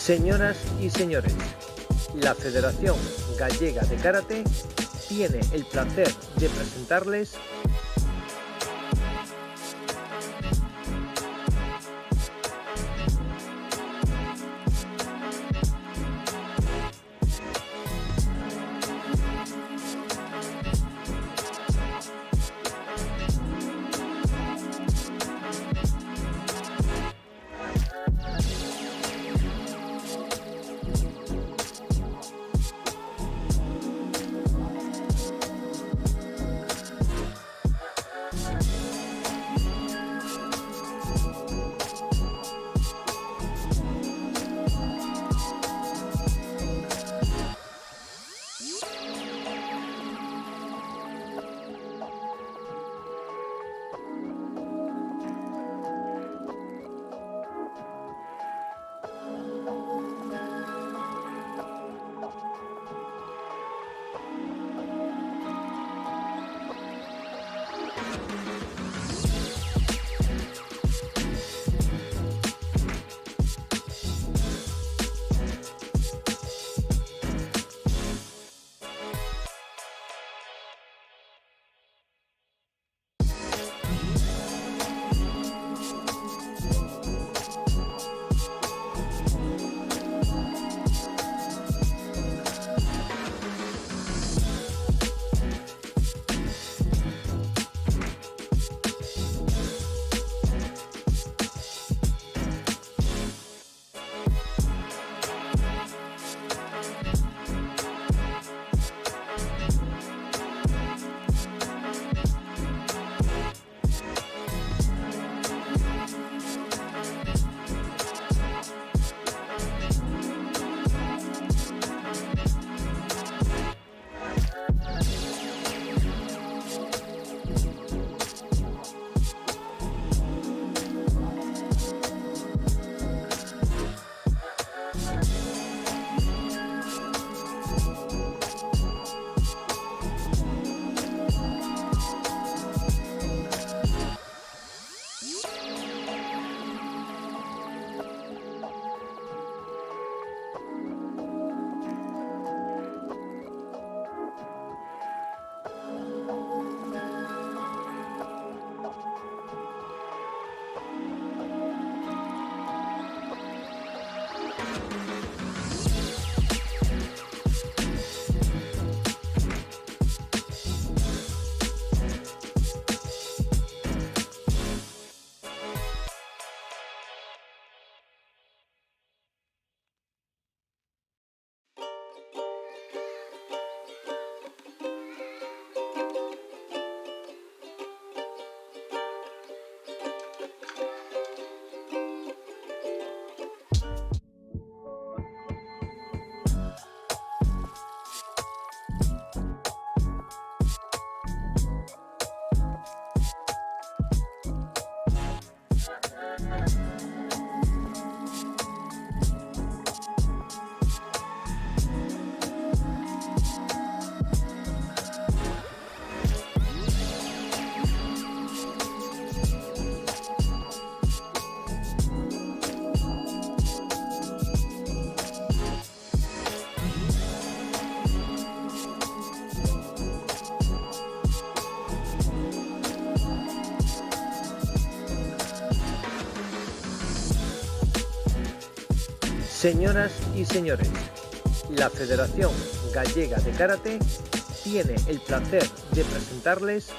Señoras y señores, la Federación Gallega de Karate tiene el placer de presentarles Señoras y señores, la Federación Gallega de Karate tiene el placer de presentarles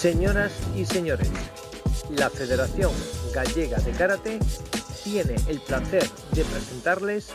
Señoras y señores, la Federación Gallega de Karate tiene el placer de presentarles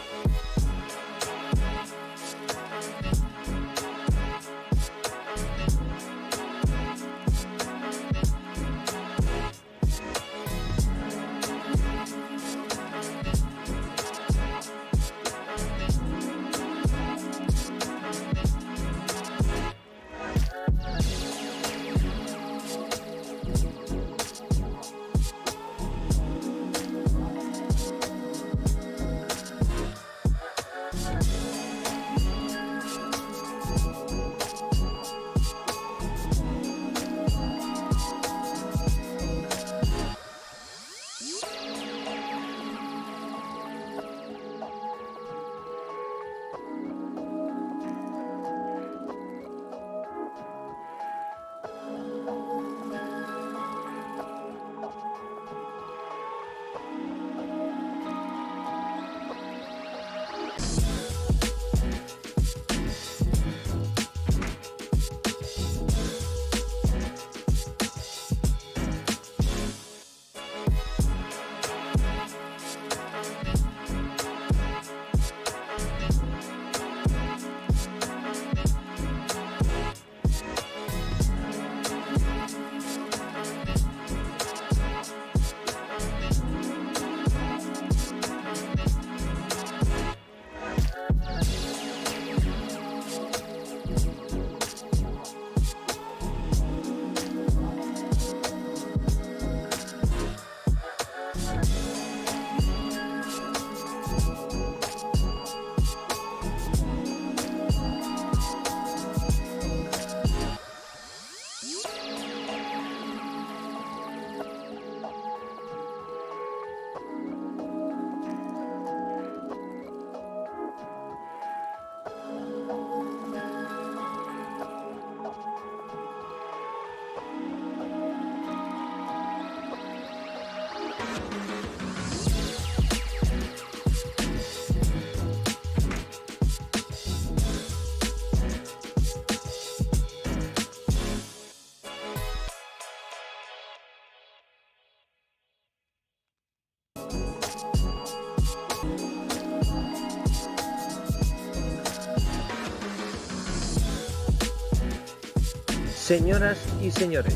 Señoras y señores,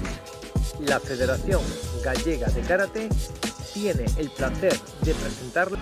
la Federación Gallega de Karate tiene el placer de presentarles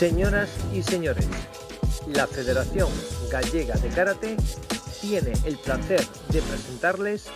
Señoras y señores, la Federación Gallega de Karate tiene el placer de presentarles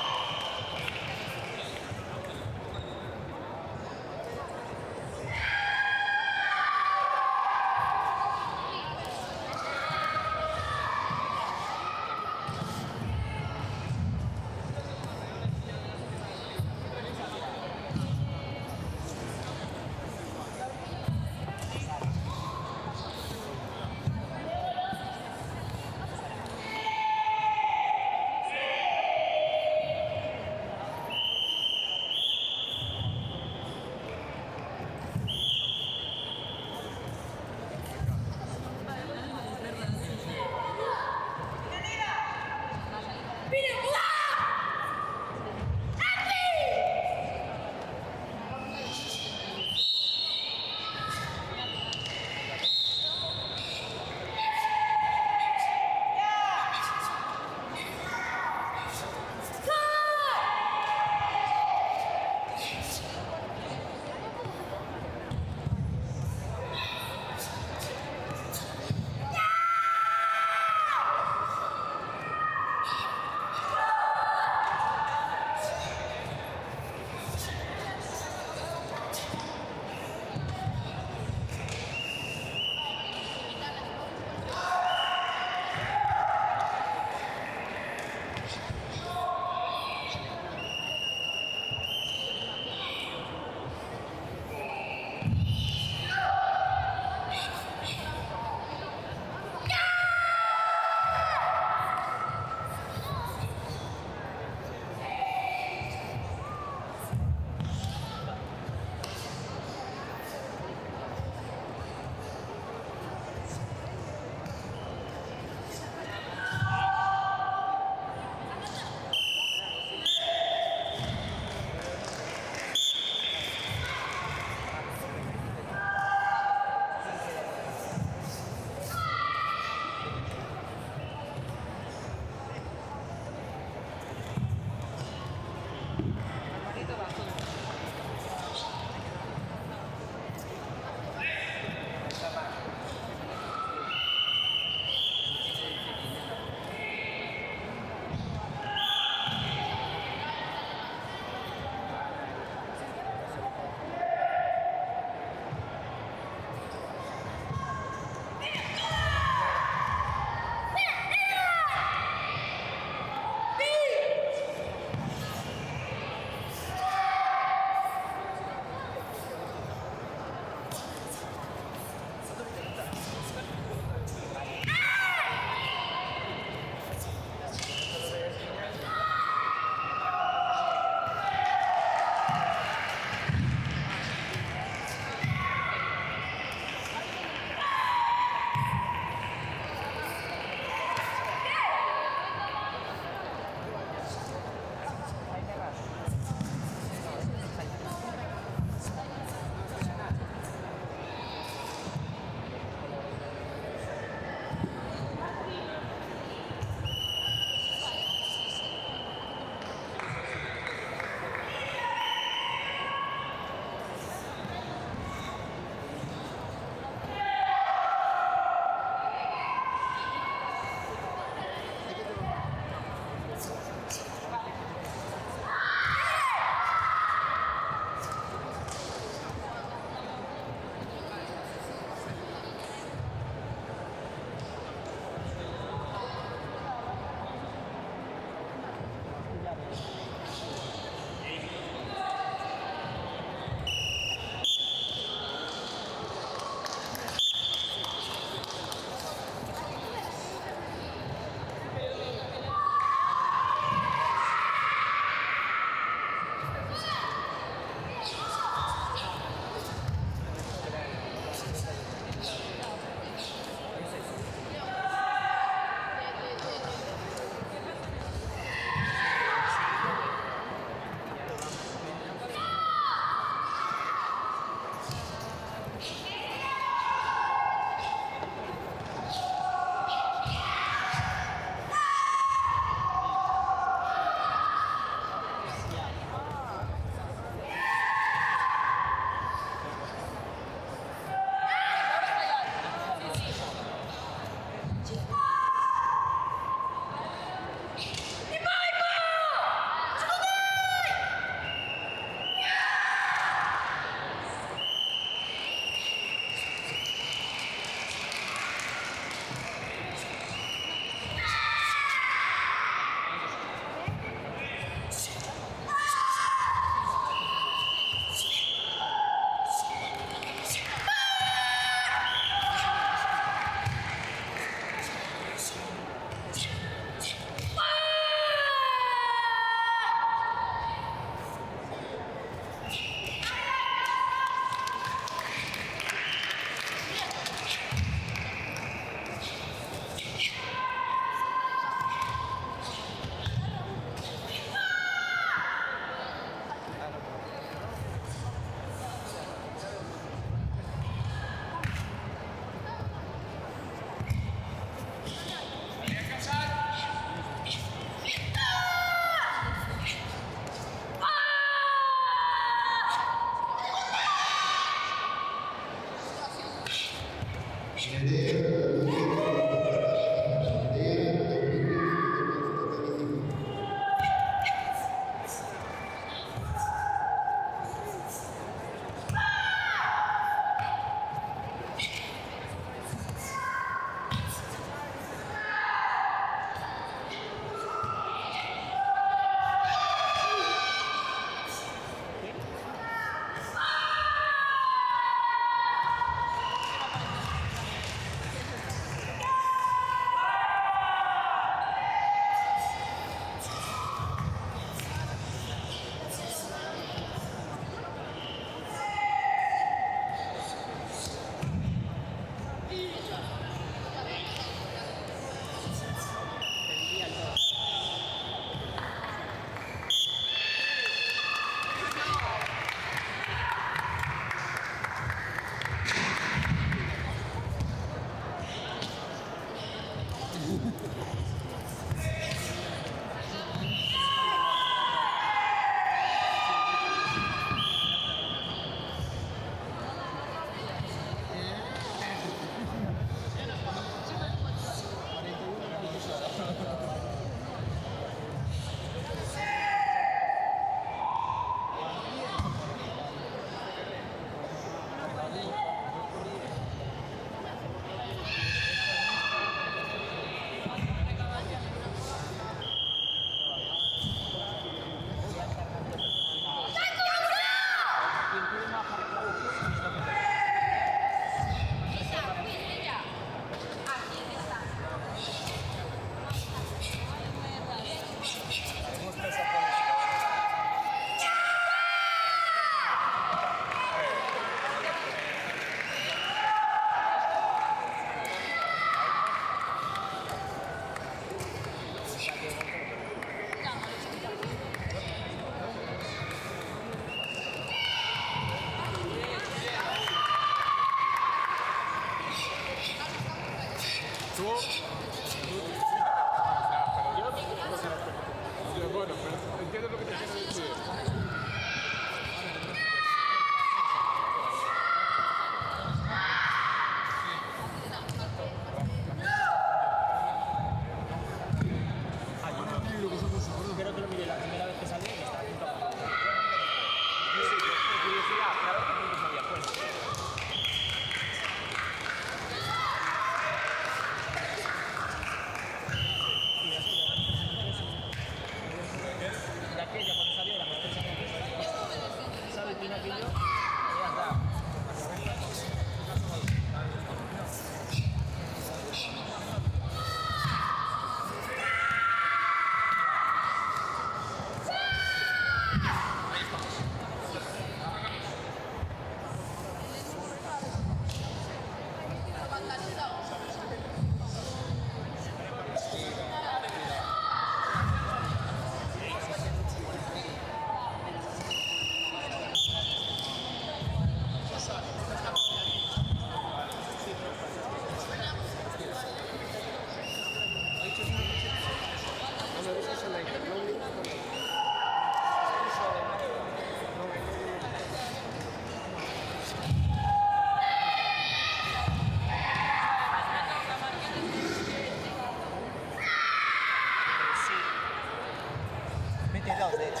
Tiene dos, de hecho.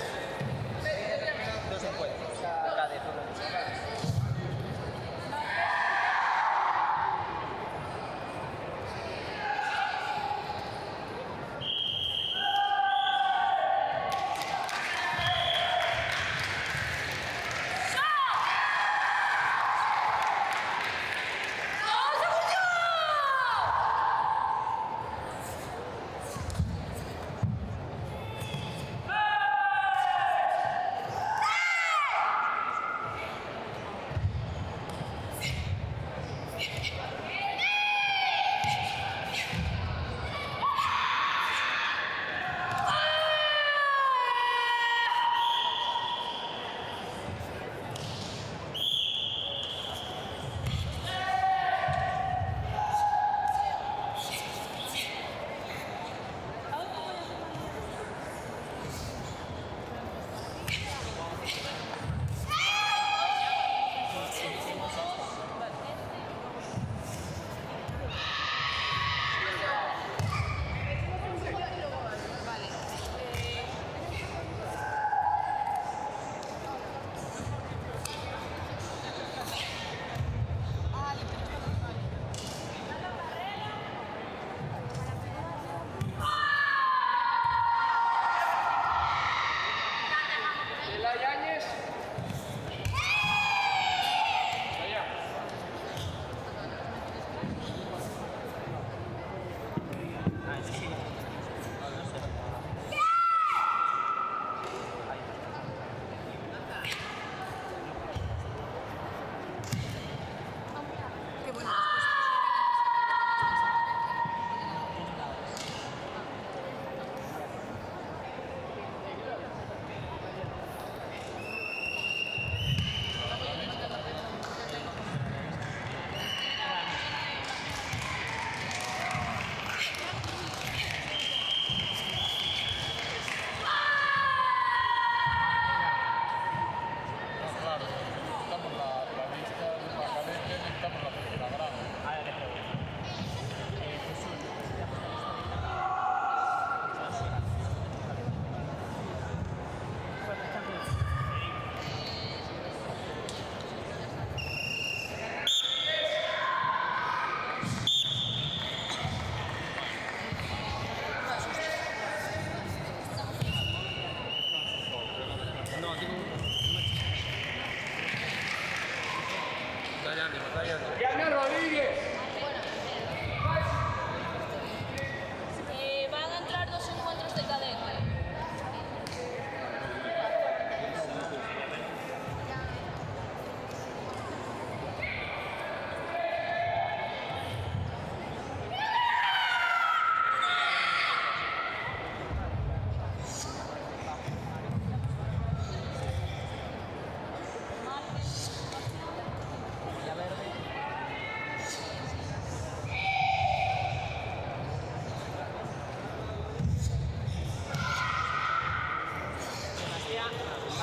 Dos encuentros, cada de todo. ¡Gana Rodríguez! Van a entrar dos encuentros de cadete.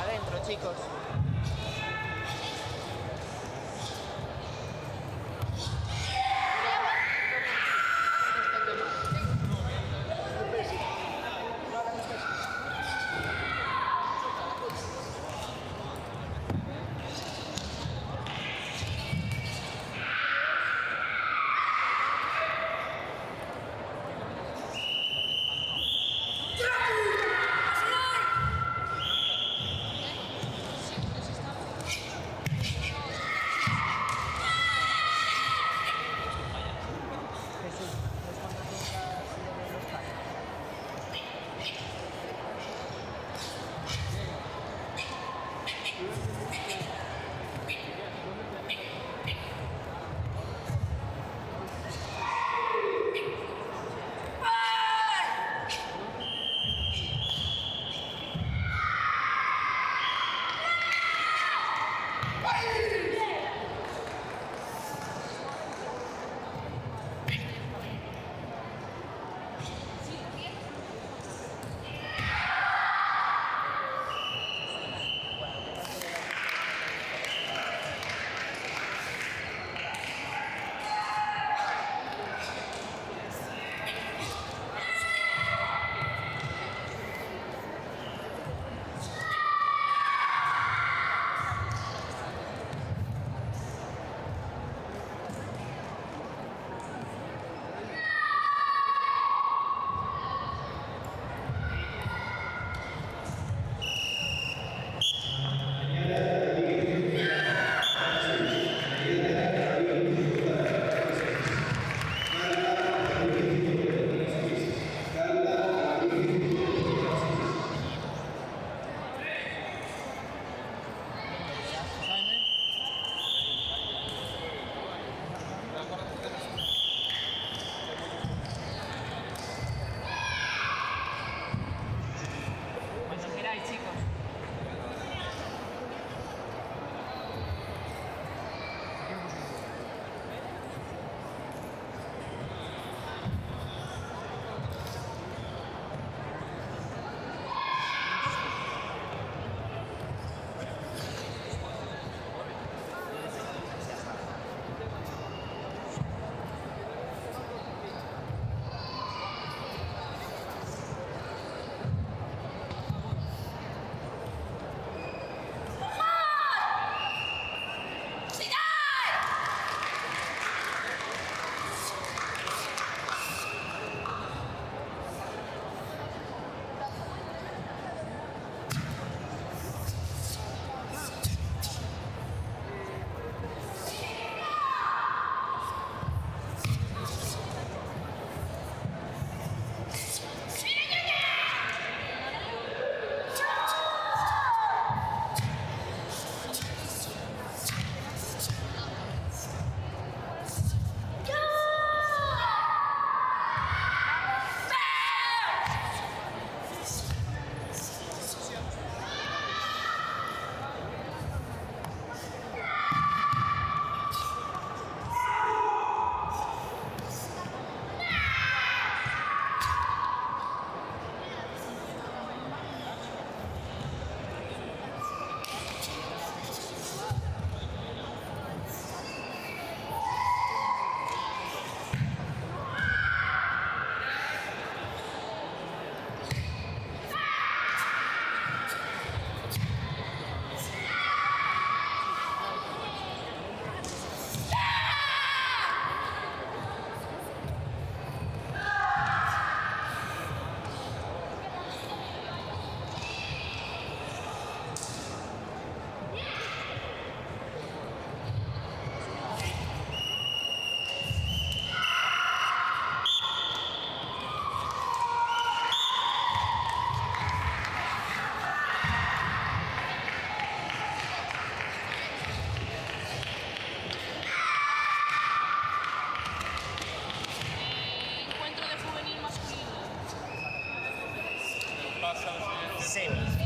Adentro, chicos. pasa al siguiente. Semis.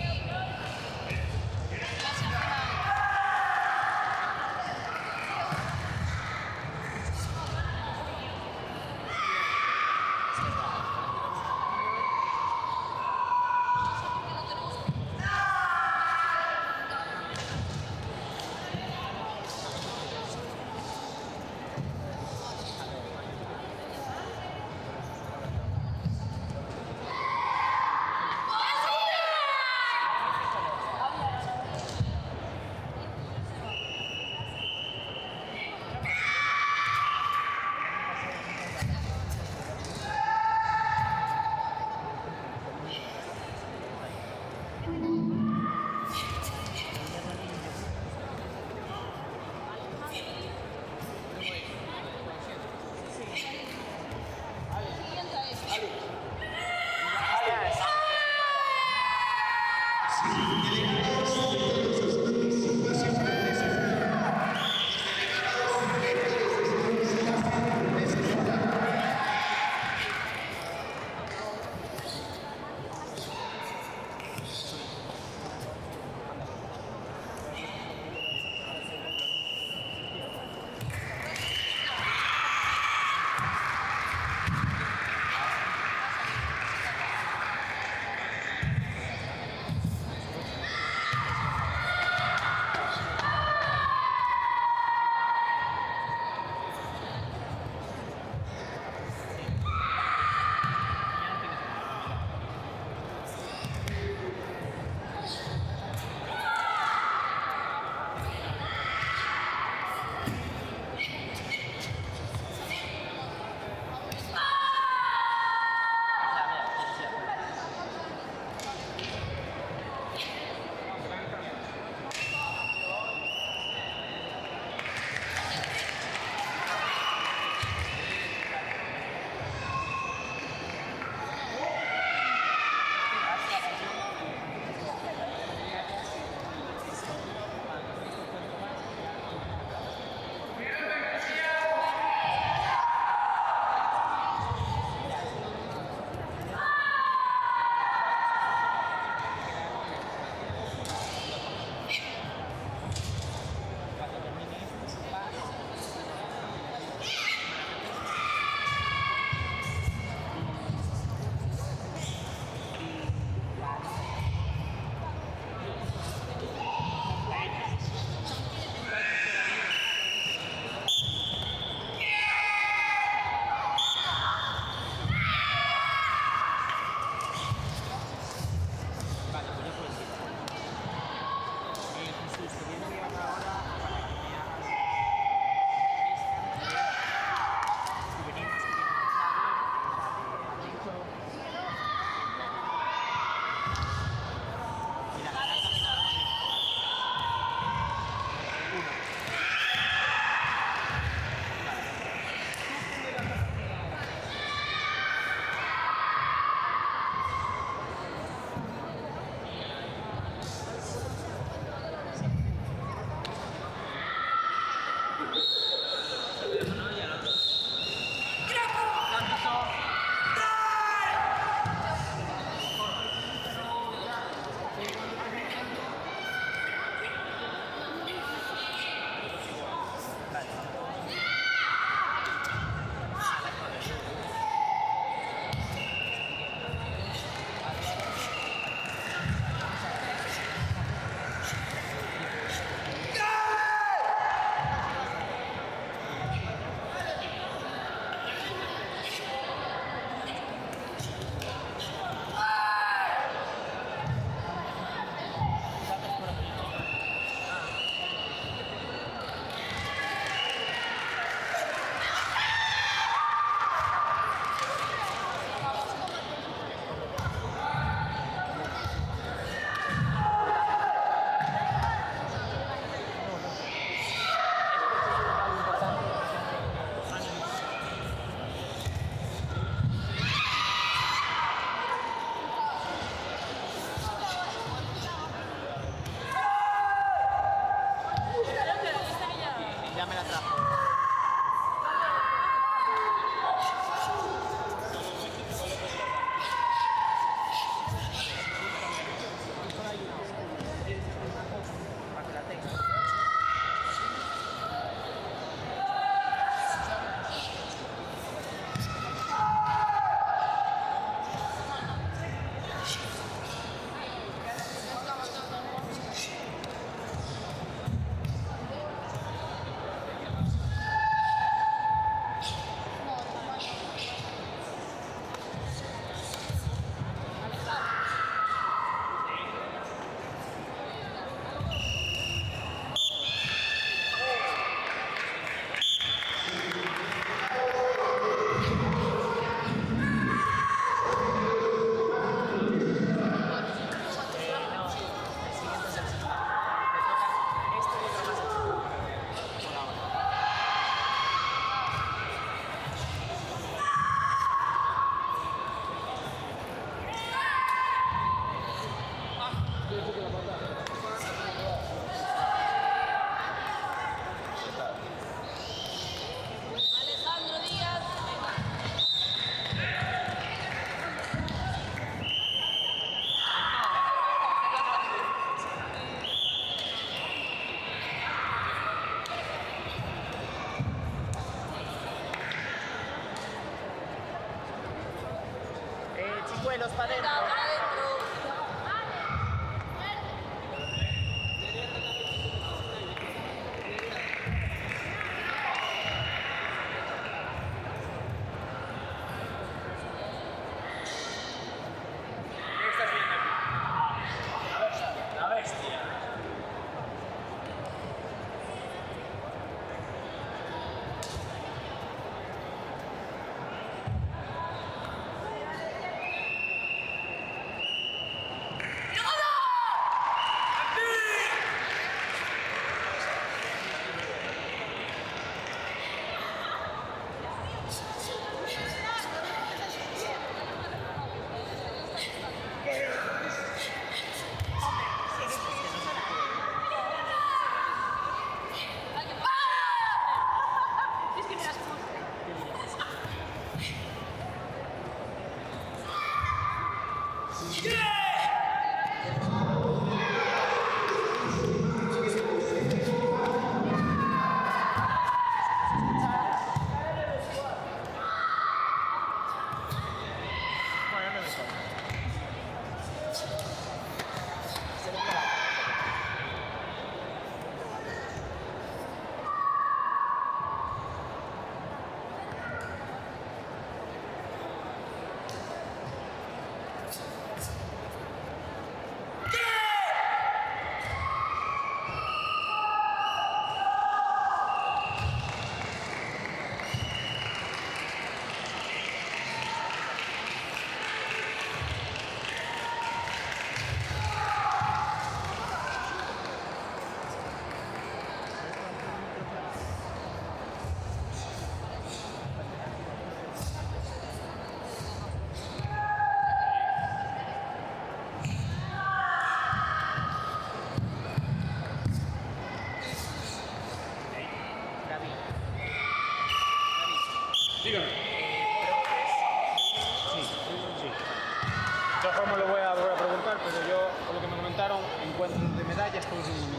de medallas todos un...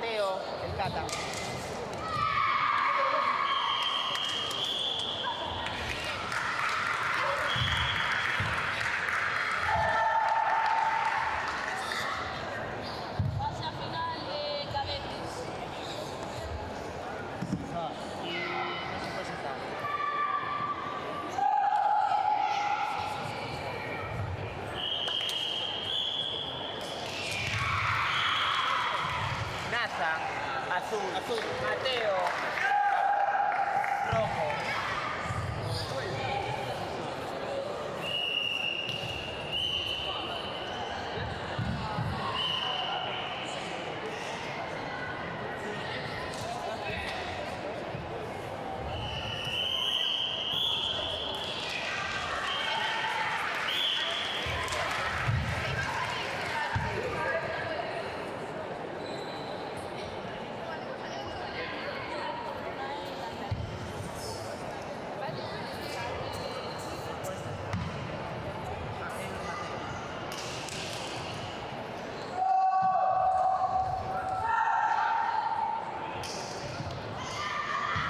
Mateo, el Cata. Fase a final, cadetes. No, y no se puede sentar. Nathan, azul. Mateo, rojo.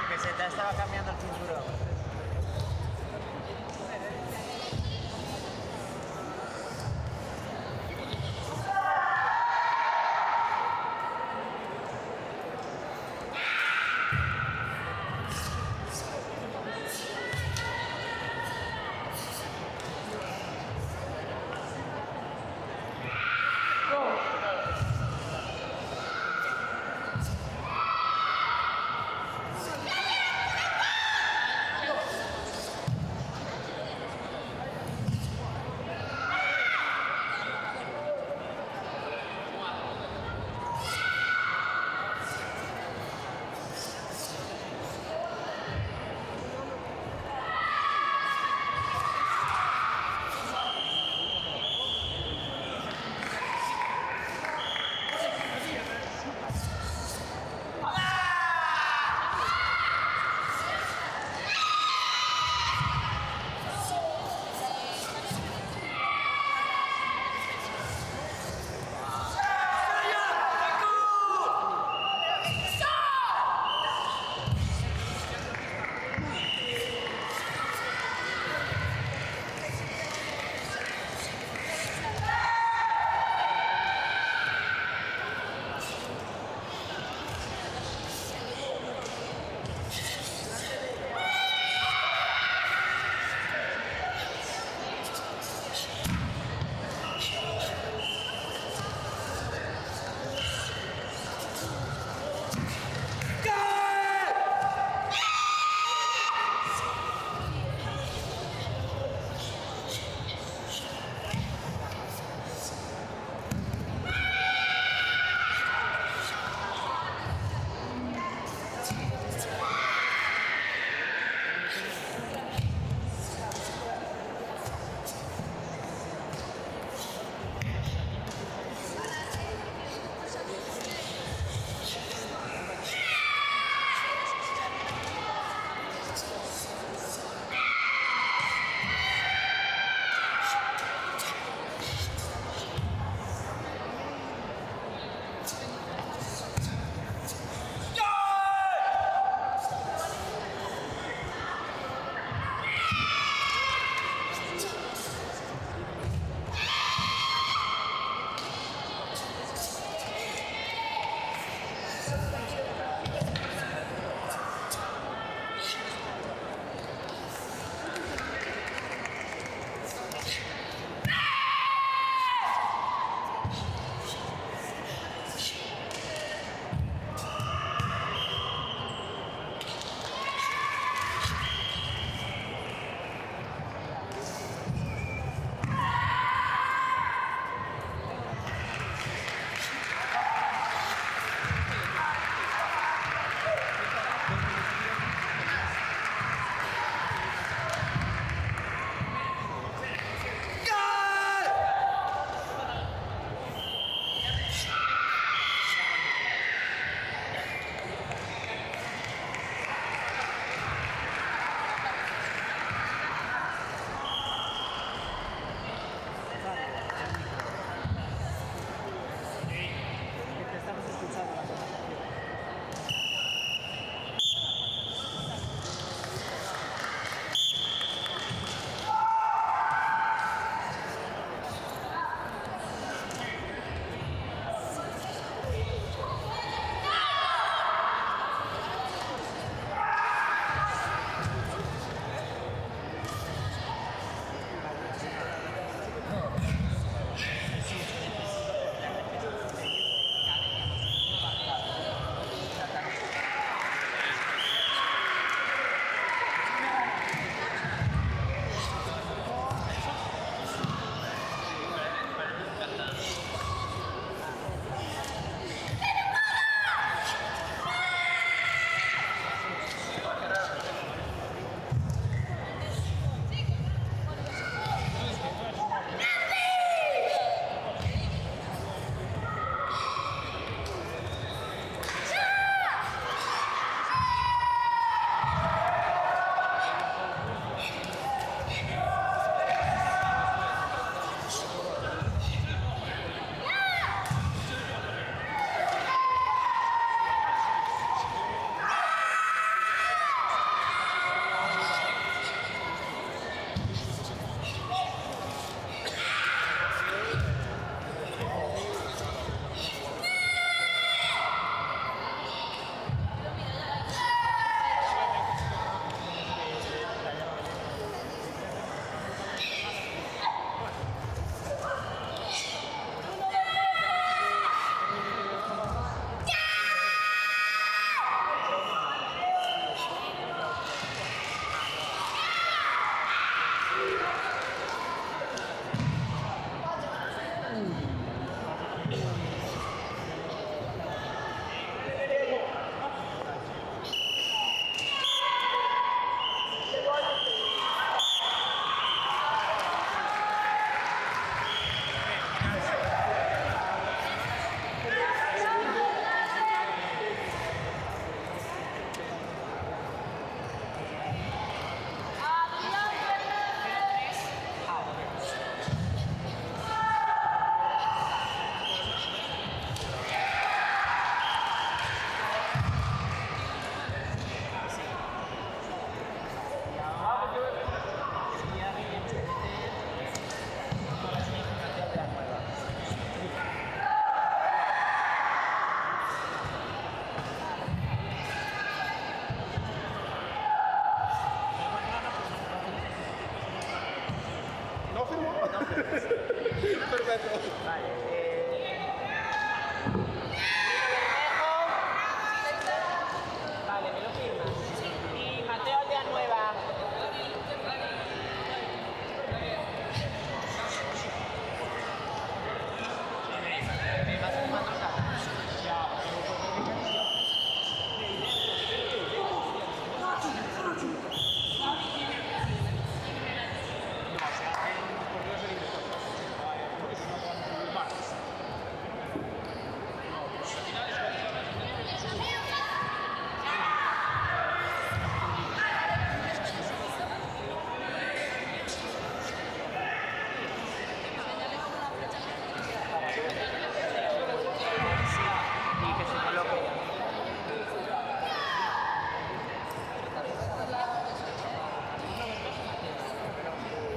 Que se te estaba cambiando el cinturón.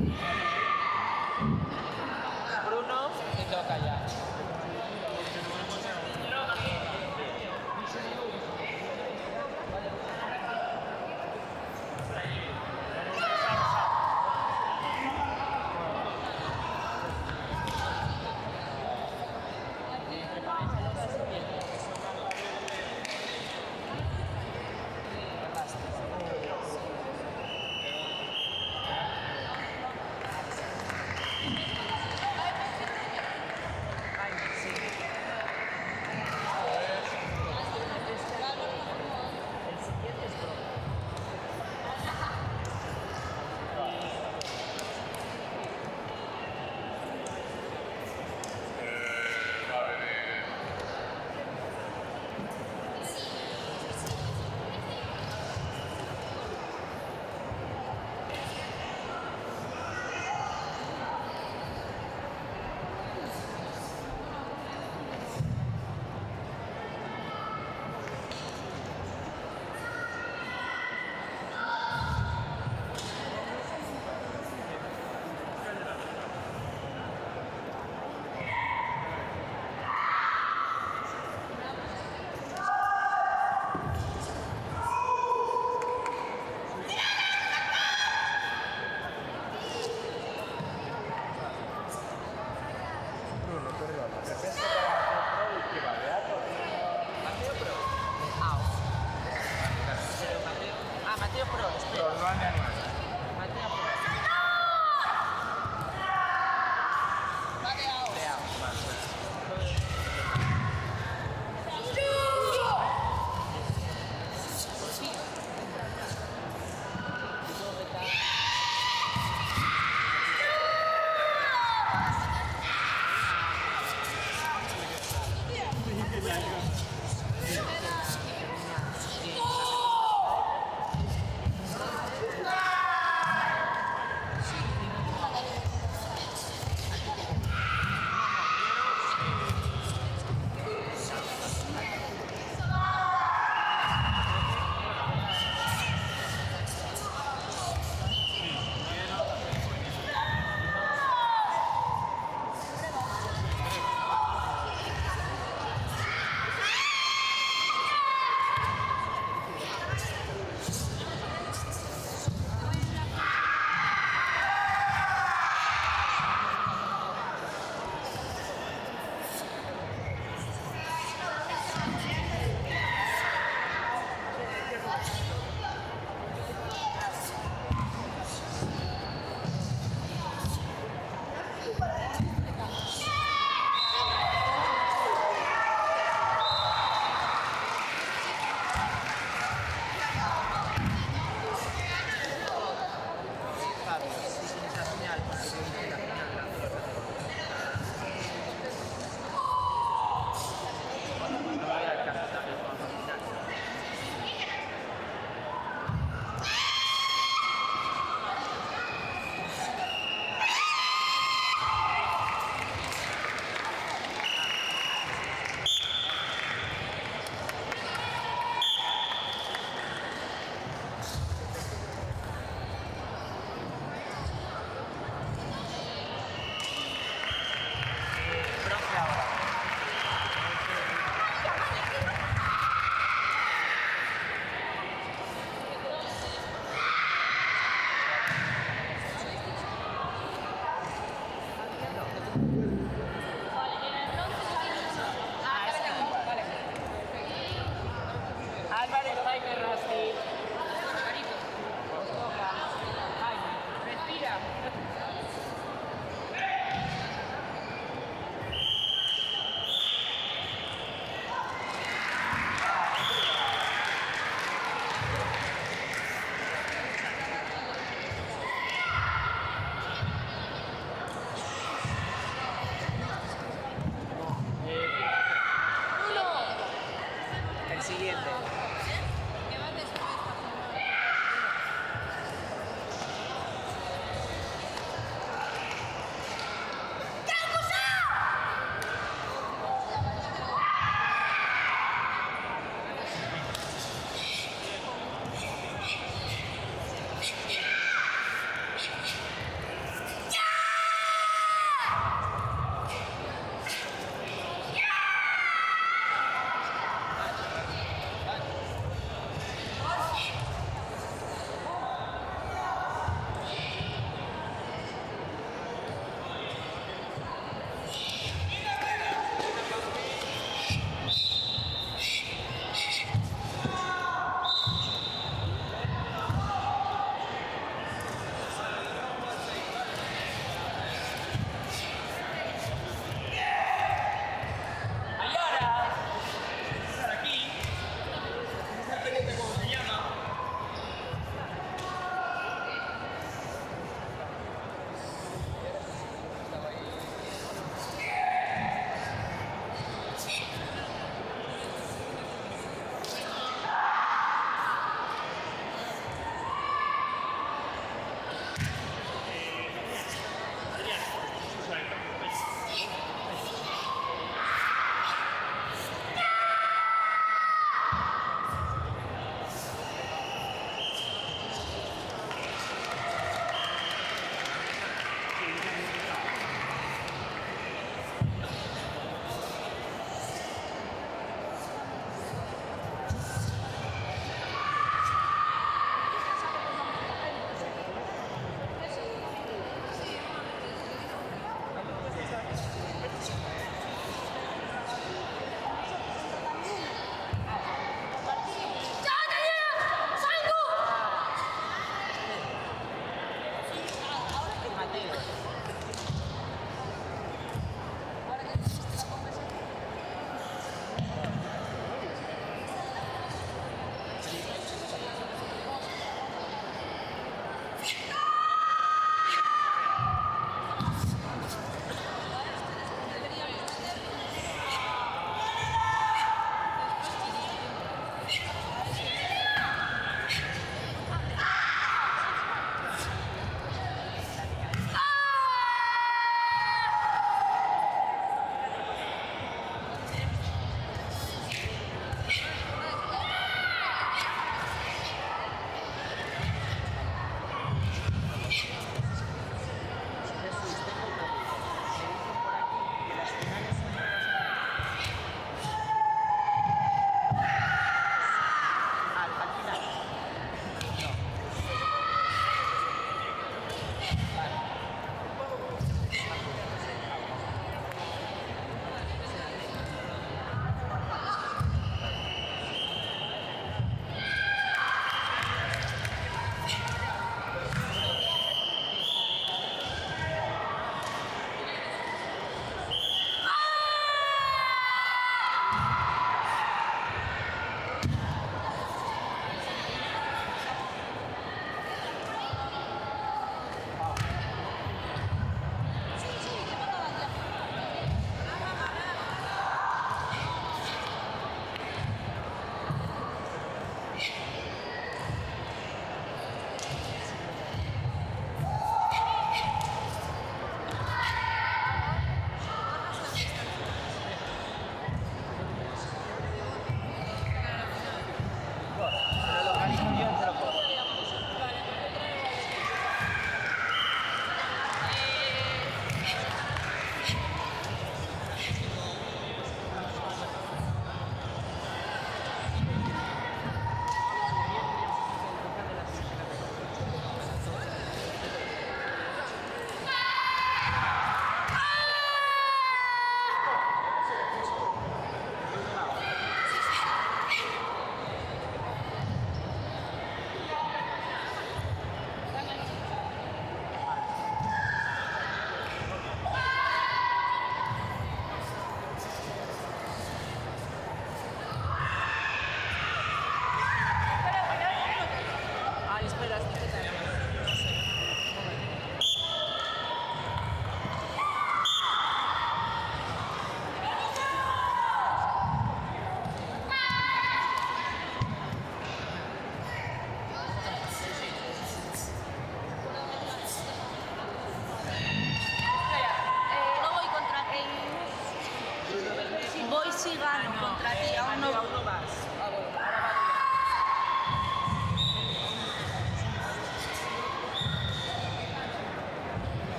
Bruno, te toca ya. Mateo Pro. Mateo Pro, espera. Pero no han de anual. Mateo Pro. Leao. ¡Oh!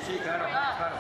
Sí, sí, claro, claro.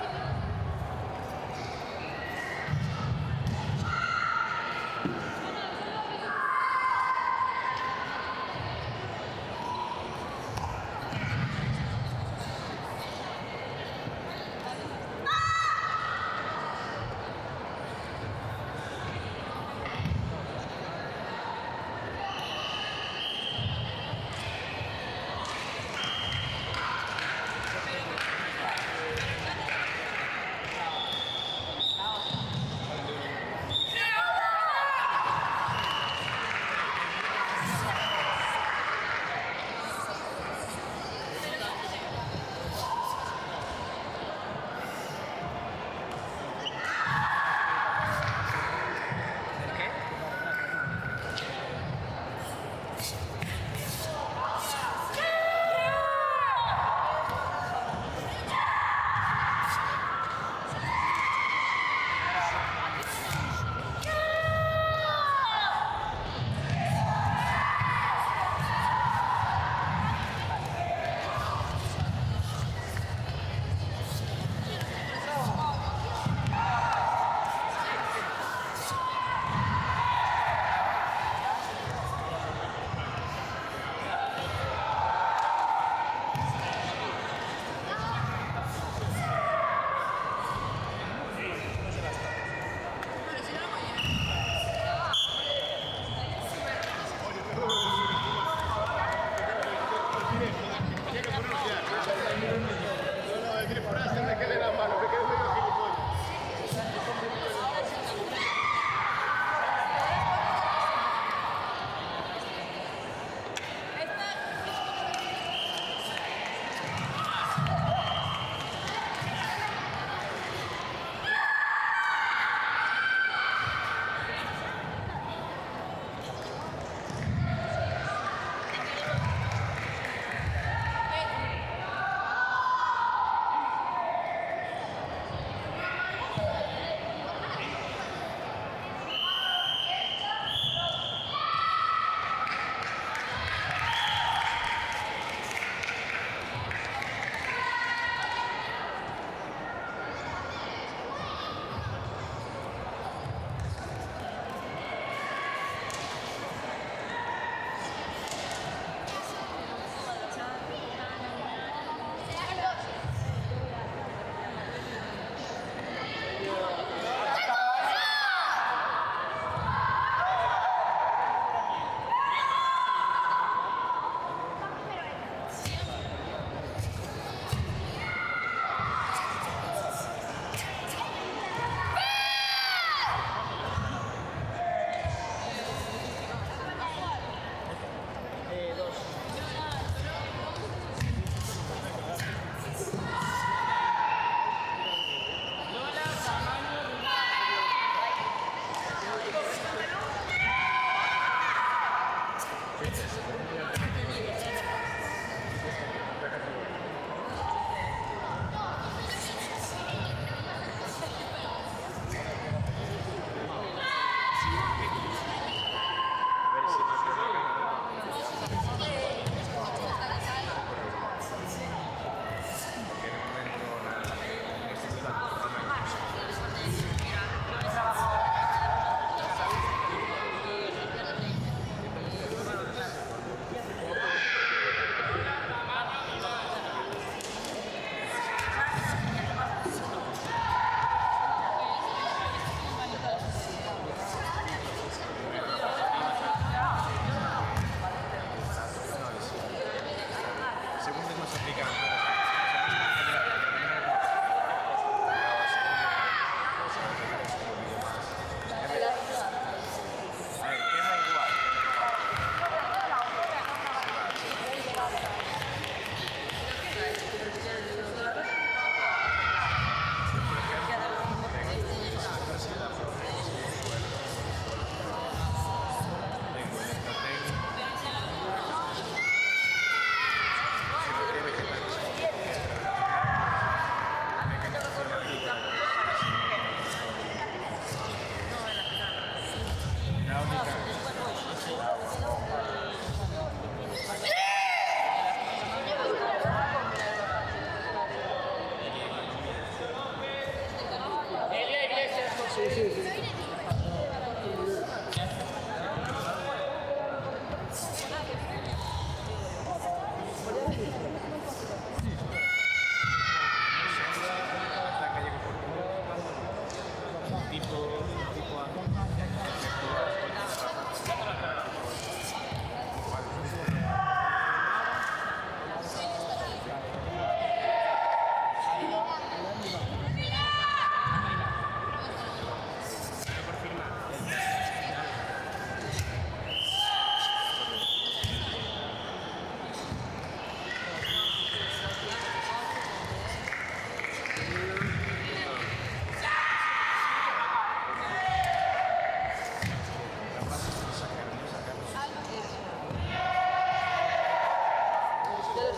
Vegetales.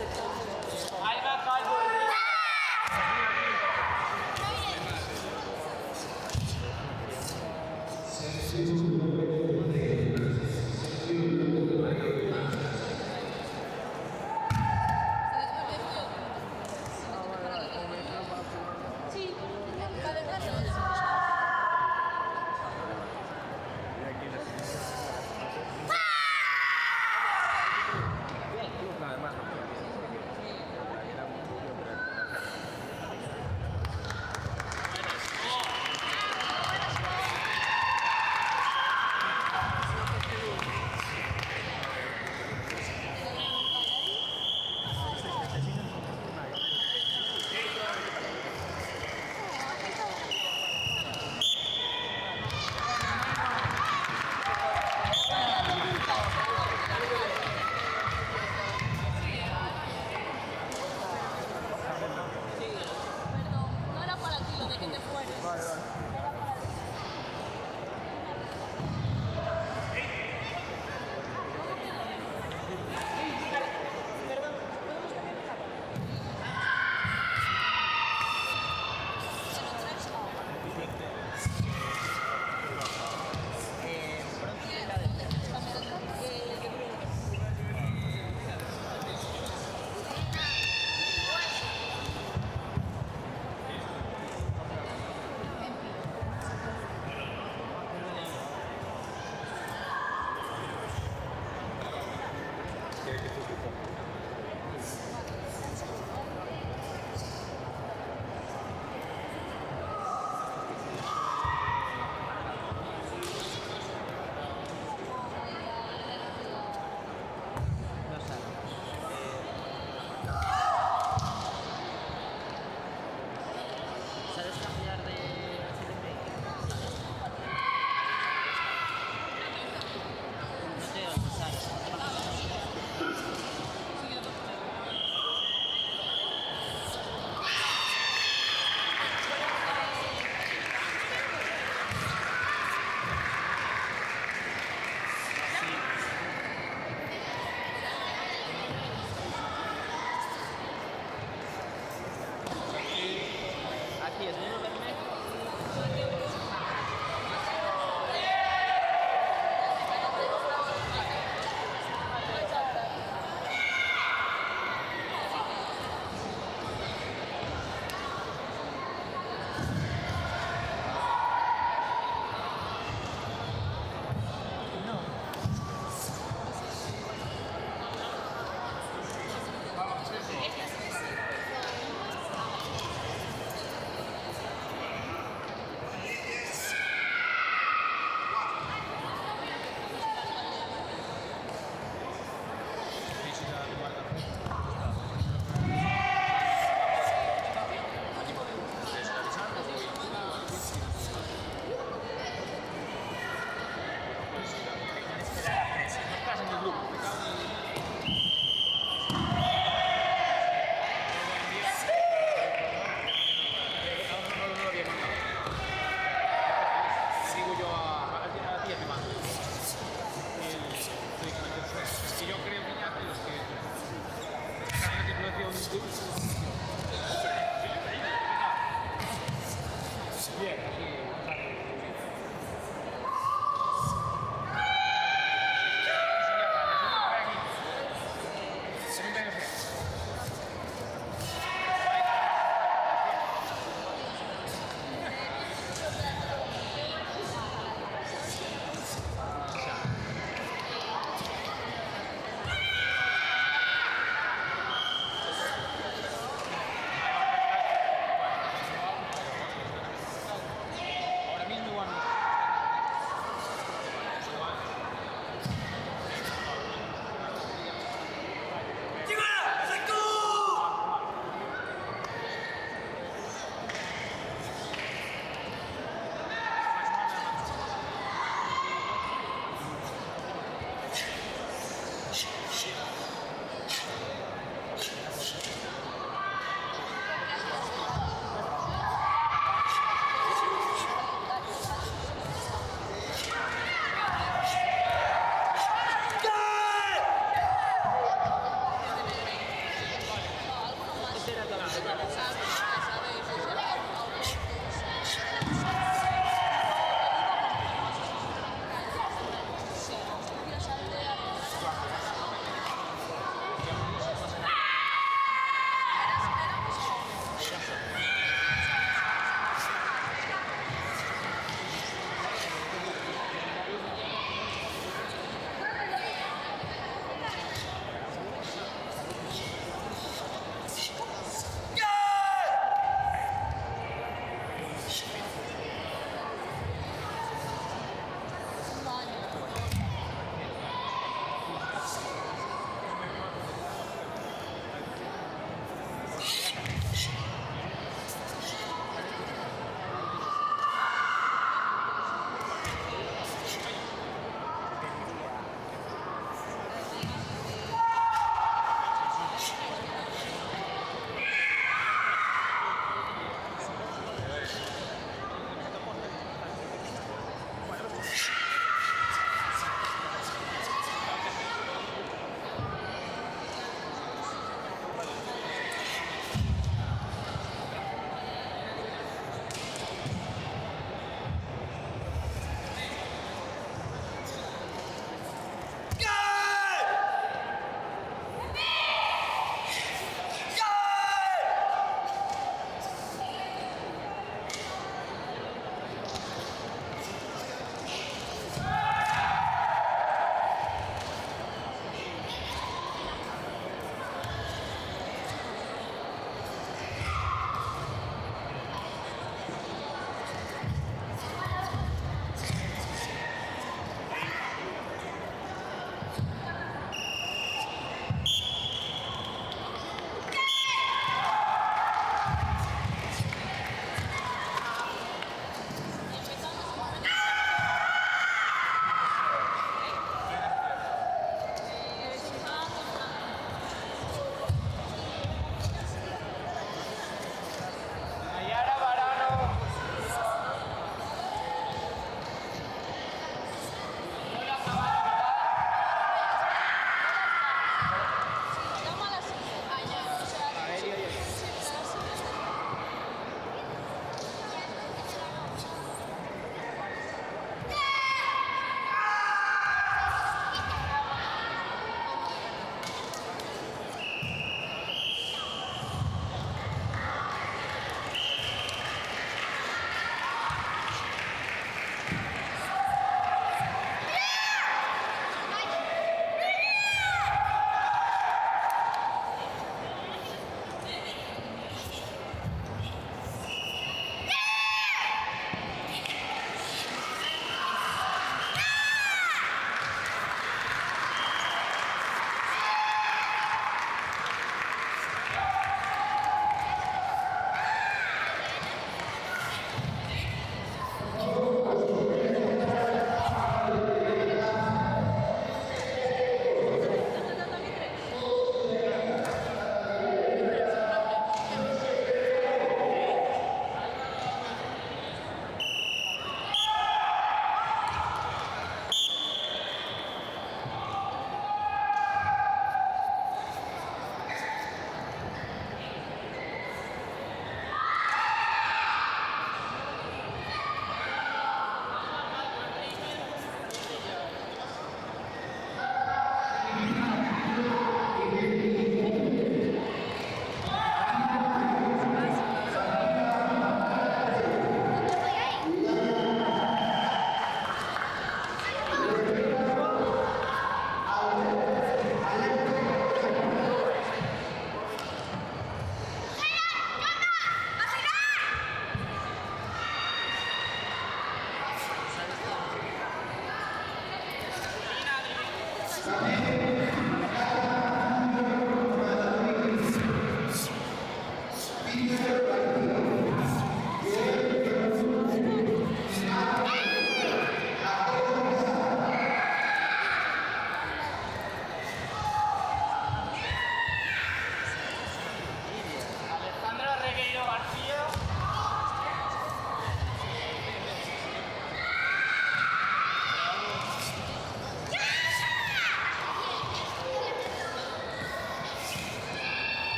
Ahí va Calvo. Sí, vale, gracias. Nada más.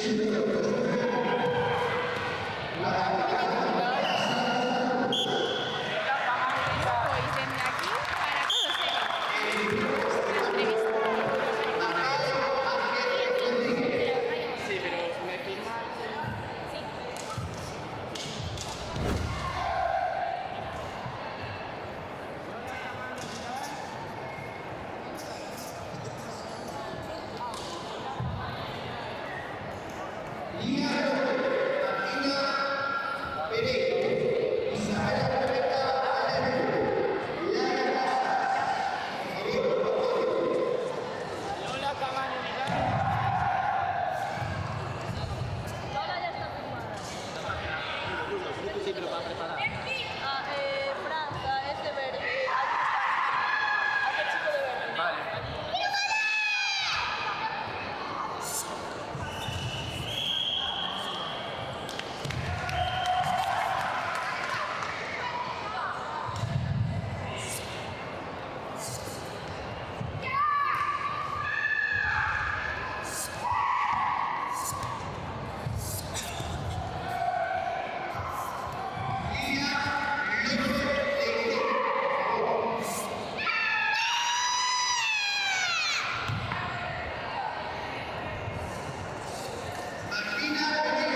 Pues desde aquí para todos ellos. La entrevista. Sí, pero me firma. Lola Camaño Milán. Sí, pero para preparar. Franza, este verde. Aquel chico de verde. Vale. Buenos días a todos,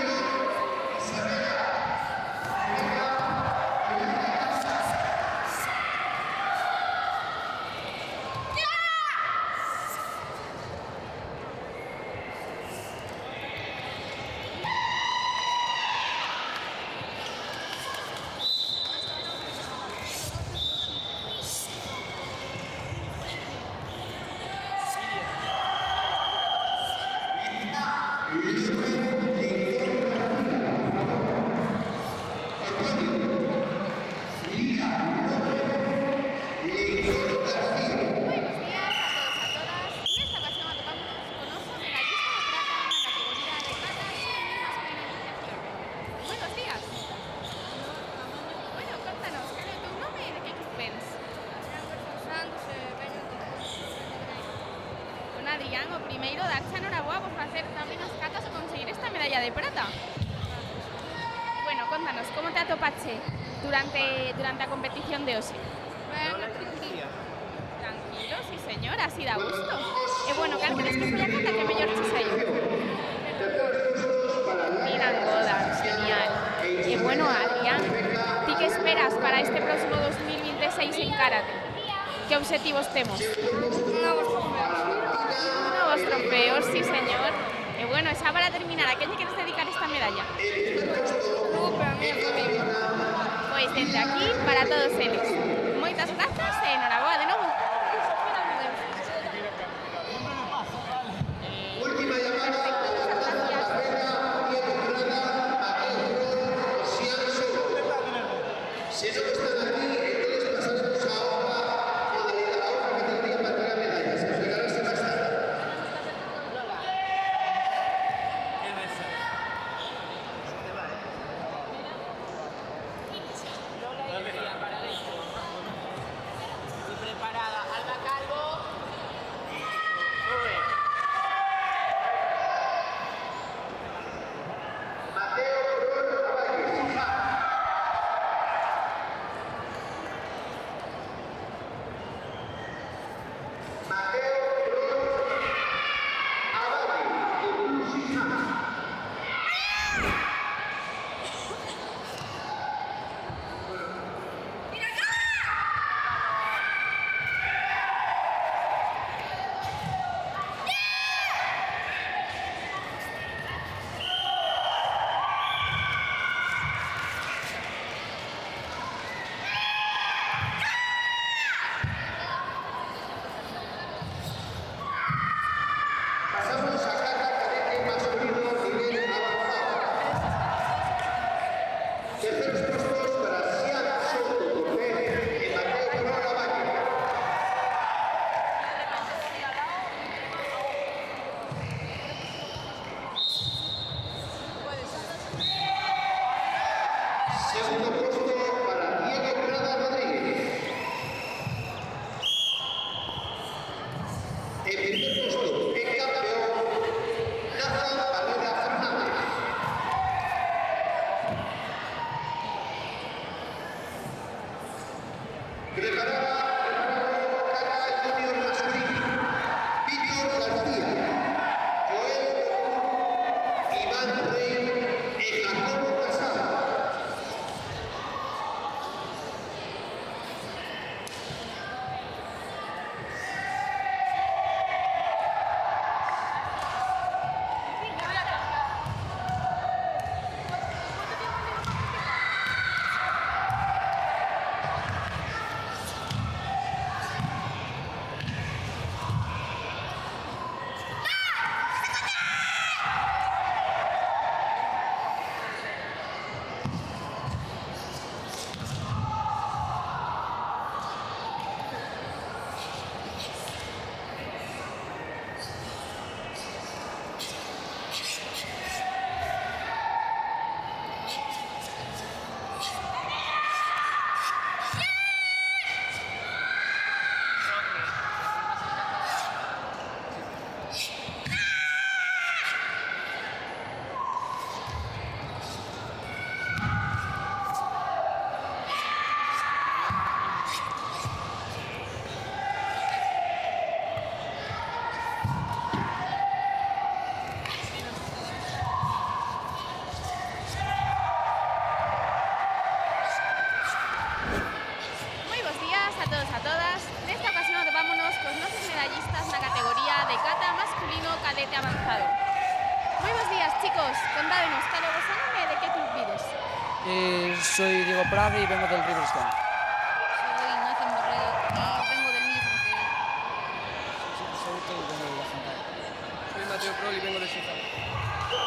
a todas. En esta ocasión tocamos con oso medallista de plata en la categoría de plata semi masculina iniciación. Buenos días. Bueno, contanos, cal é o teu nome e de que club vens? Con Adrián, o primeiro, darche enhoraboa por facer tamén as catas e conseguir esta medalla de prata. Bueno, contanos, como te atopache durante a competición de hoxe? Tranquilo, sí señor, así da gusto. E bueno, cal crees que foi a cata que mellor che saiu? Miran Godan, genial. E bueno, Adrián, ti que esperas para este próximo 2026 en karate? Que obxectivos temos? Novos trofeos, sí señor. E bueno, xa para terminar, a que lle queres dedicar esta medalla? Pois desde aquí para todos eles. Moitas grazas e enhoraboa de novo. Última llamada para la si no están aquí, entonces pasaremos a otra modalidad, a otra categoría para entregar medallas. Os llegará más tarde. Lola y Adrián para adentro. chicos, contádnos, cal é o vosso nome e de que club vides? Soy Diego Prade y vengo del Riverstone. Soy Ignacio Morreo y vengo del mismo que... Sobre todo vengo de la Fontana. Soy Mateo Prol y vengo de Suiza.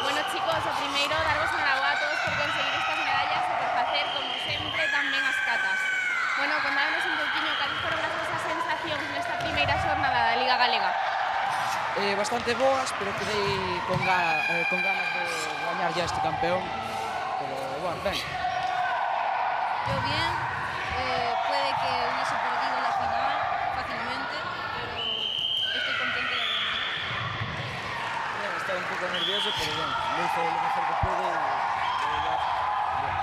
Bueno, chicos, o primeiro, darvos enhorabuá a todos por conseguir estas medallas e por facer, como sempre, tan ben as catas. Bueno, contádnos un pouquinho cales foron as vosas sensacións nesta primeira xornada da Liga Galega. Bastante boas, pero quedei con ganas de gañar ya este campeón. Pero bueno, ben. Yo bien, puede que hubiese perdido la final fácilmente, pero estoy contento de ganar. Estaba un poco nervioso, pero bueno, lo hice lo mejor que pude y de verdad, bien.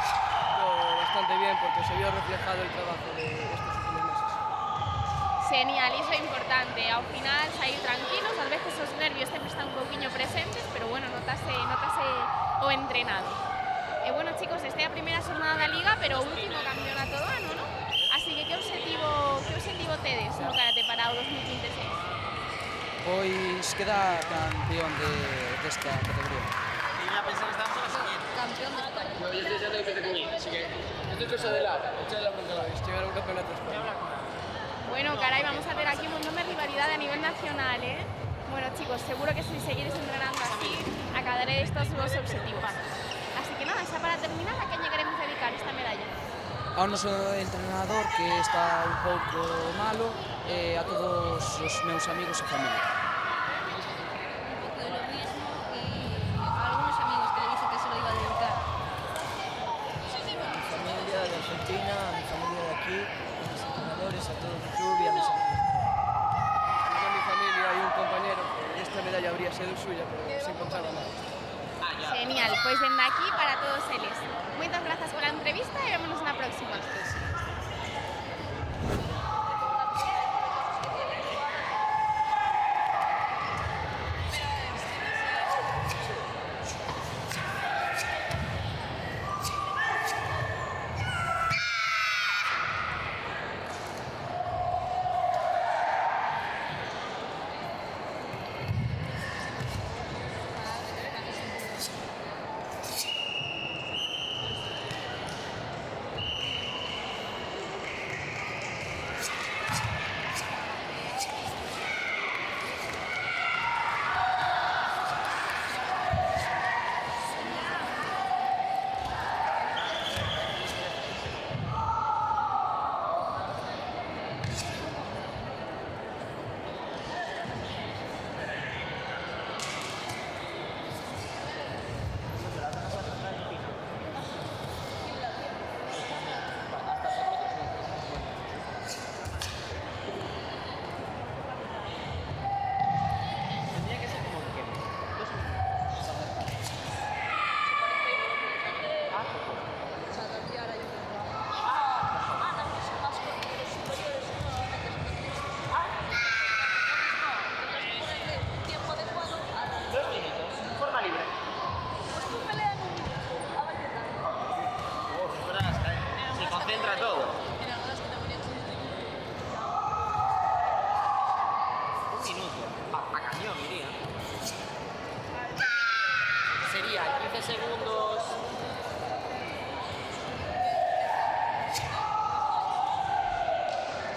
Yo bastante bien porque se vio reflejado el trabajo de estos últimos meses. Genial, iso é importante. Ao final, sair tranquilos, ás veces os nervios sempre están un pouquiño presentes, pero bueno, notase o entrenado. E bueno, chicos, esta é a primeira xornada da Liga, pero o último campeonato do ano, ¿no? Así que objetivo tedes no karate para o 2026? Pois queda campeón desta categoría. Y ya pensé que estábamos en la siguiente. Campeón de España. Yo estoy deseando que empiece con él, así que estoy cosa de la bronca la vez. Llegar a un campeonato de España. Bueno, caray, vamos a ter aquí un montón de rivalidade a nivel nacional, ¿eh? Bueno, chicos, seguro que si seguides entrenando así, acabaréis estos vos objetivos. Así que nada, xa para terminar, a quen lle queremos dedicar esta medalla? Ao noso entrenador, que está un pouco malo, e a todos os meus amigos e familia. Un poco de lo mismo y a algunos amigos que le dije que se lo iba a dedicar. A mi familia de Argentina, a mi familia de aquí, a mis entrenadores, a todo mi club y a mis amigos. Tengo a mi familia y un compañero que esta medalla habría sido suya, pero se encontraba mal. Genial, pois dende aquí para todos eles. Moitas grazas pola entrevista e vémonos na próxima.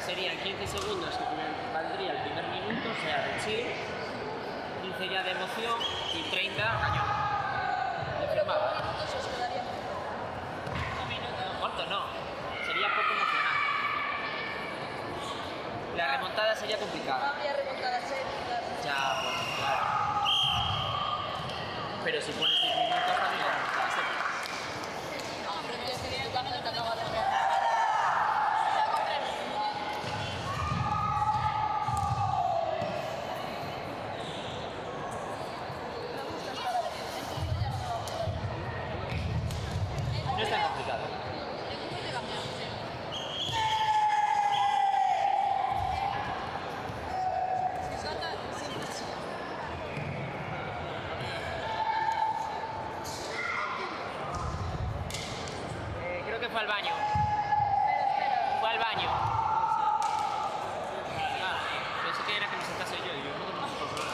Serían 15 segundos que valdría el primer minuto, o sea, de chill, 15 ya de emoción y 30 cañón. ¿Le firmaba? No, corto no, sería poco emocionante. La remontada sería complicada. Ya, bueno, claro. Pero si pones 10 minutos también la remontada sería. No es tan complicado. Creo que fue al baño. Fue al baño. Ah, pensé que era que me sentase yo. Digo, no tengo ningún problema.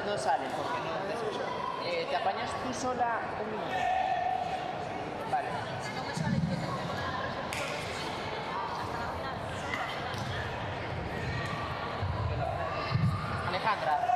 no sale porque no te escucho. ¿Te apañas tú sola un minuto? Vale. Si no me sale, yo tengo que poner Alejandra.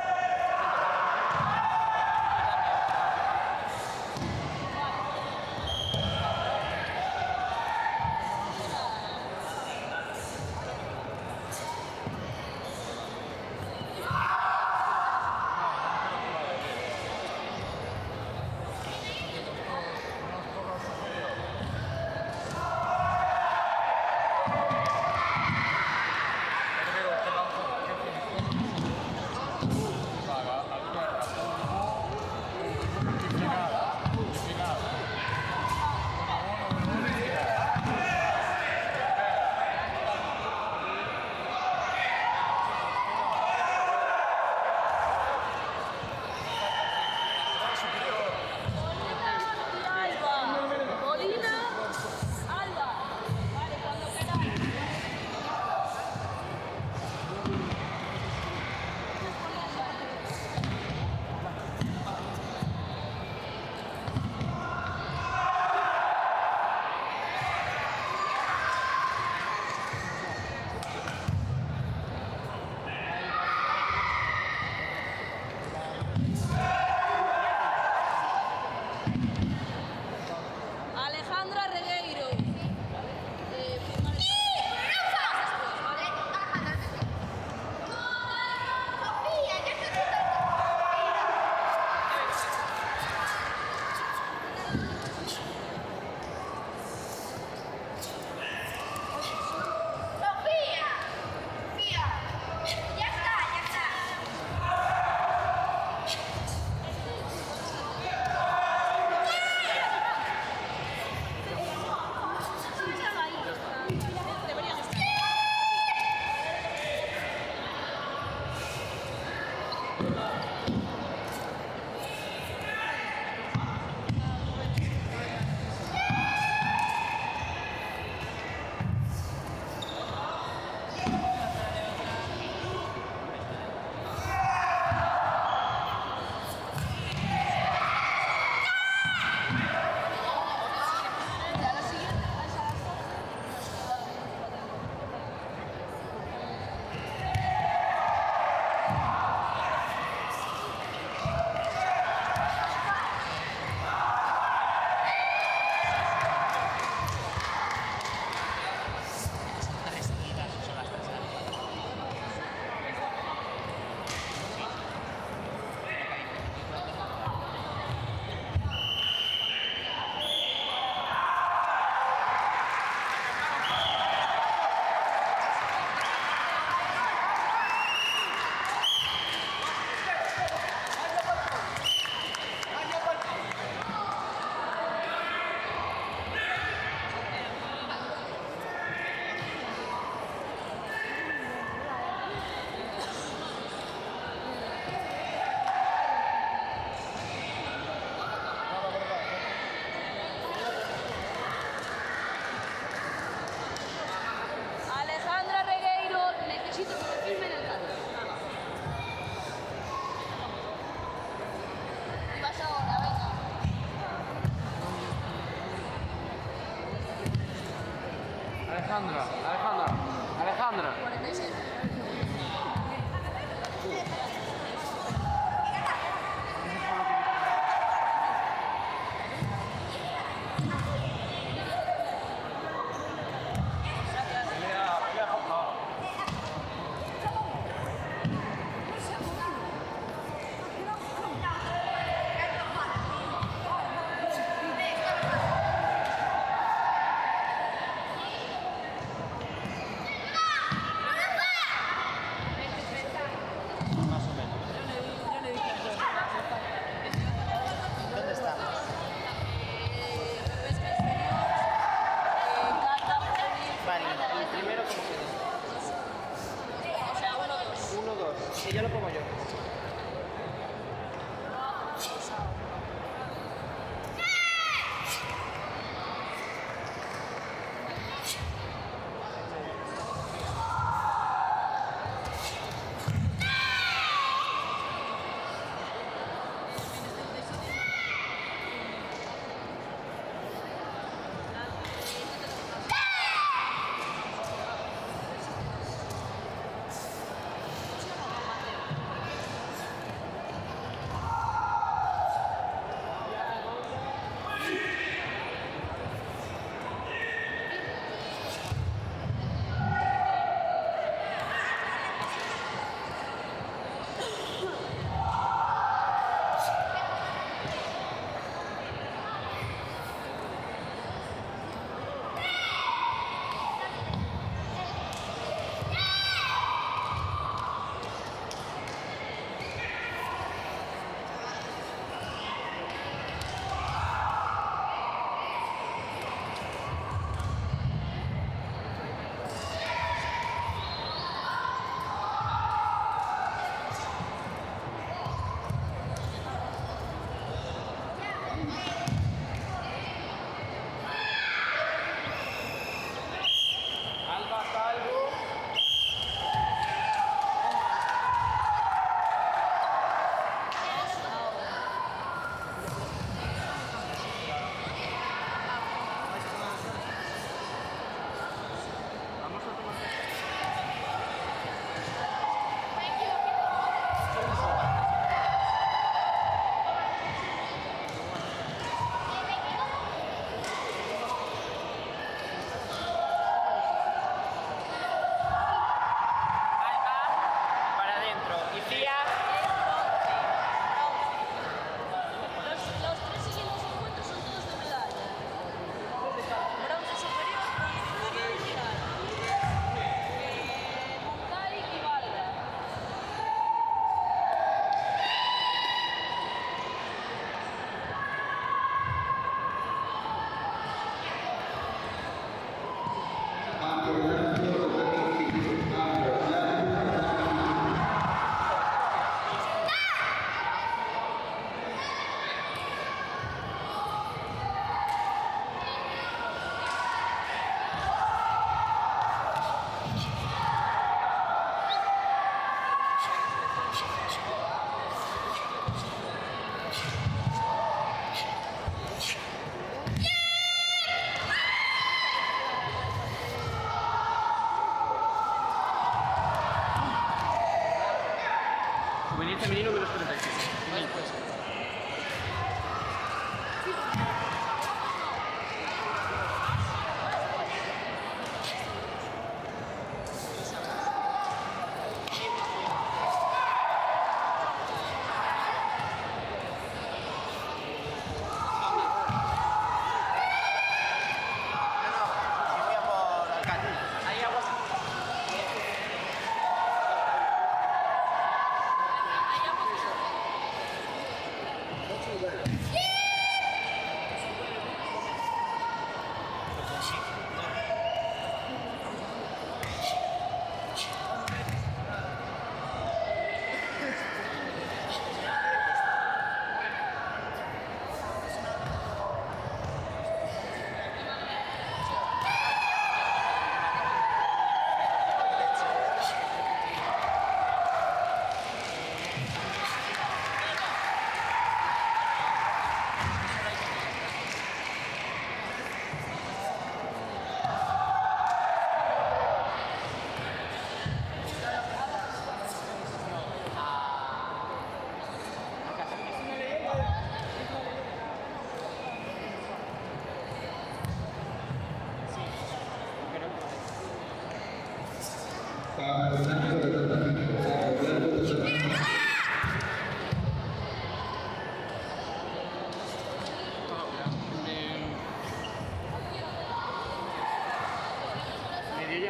Alejandra.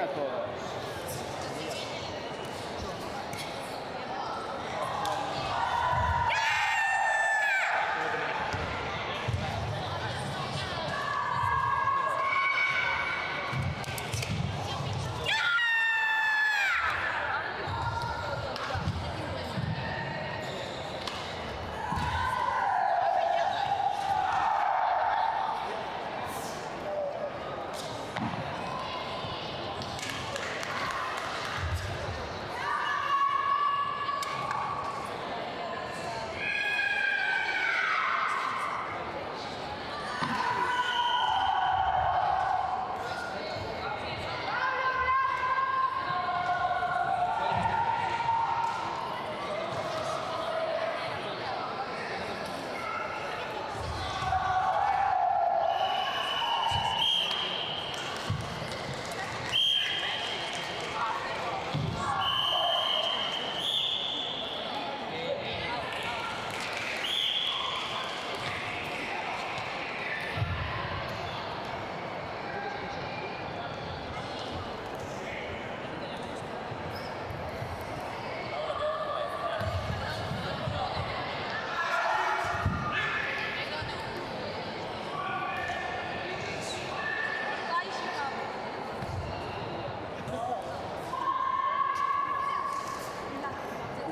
a todas.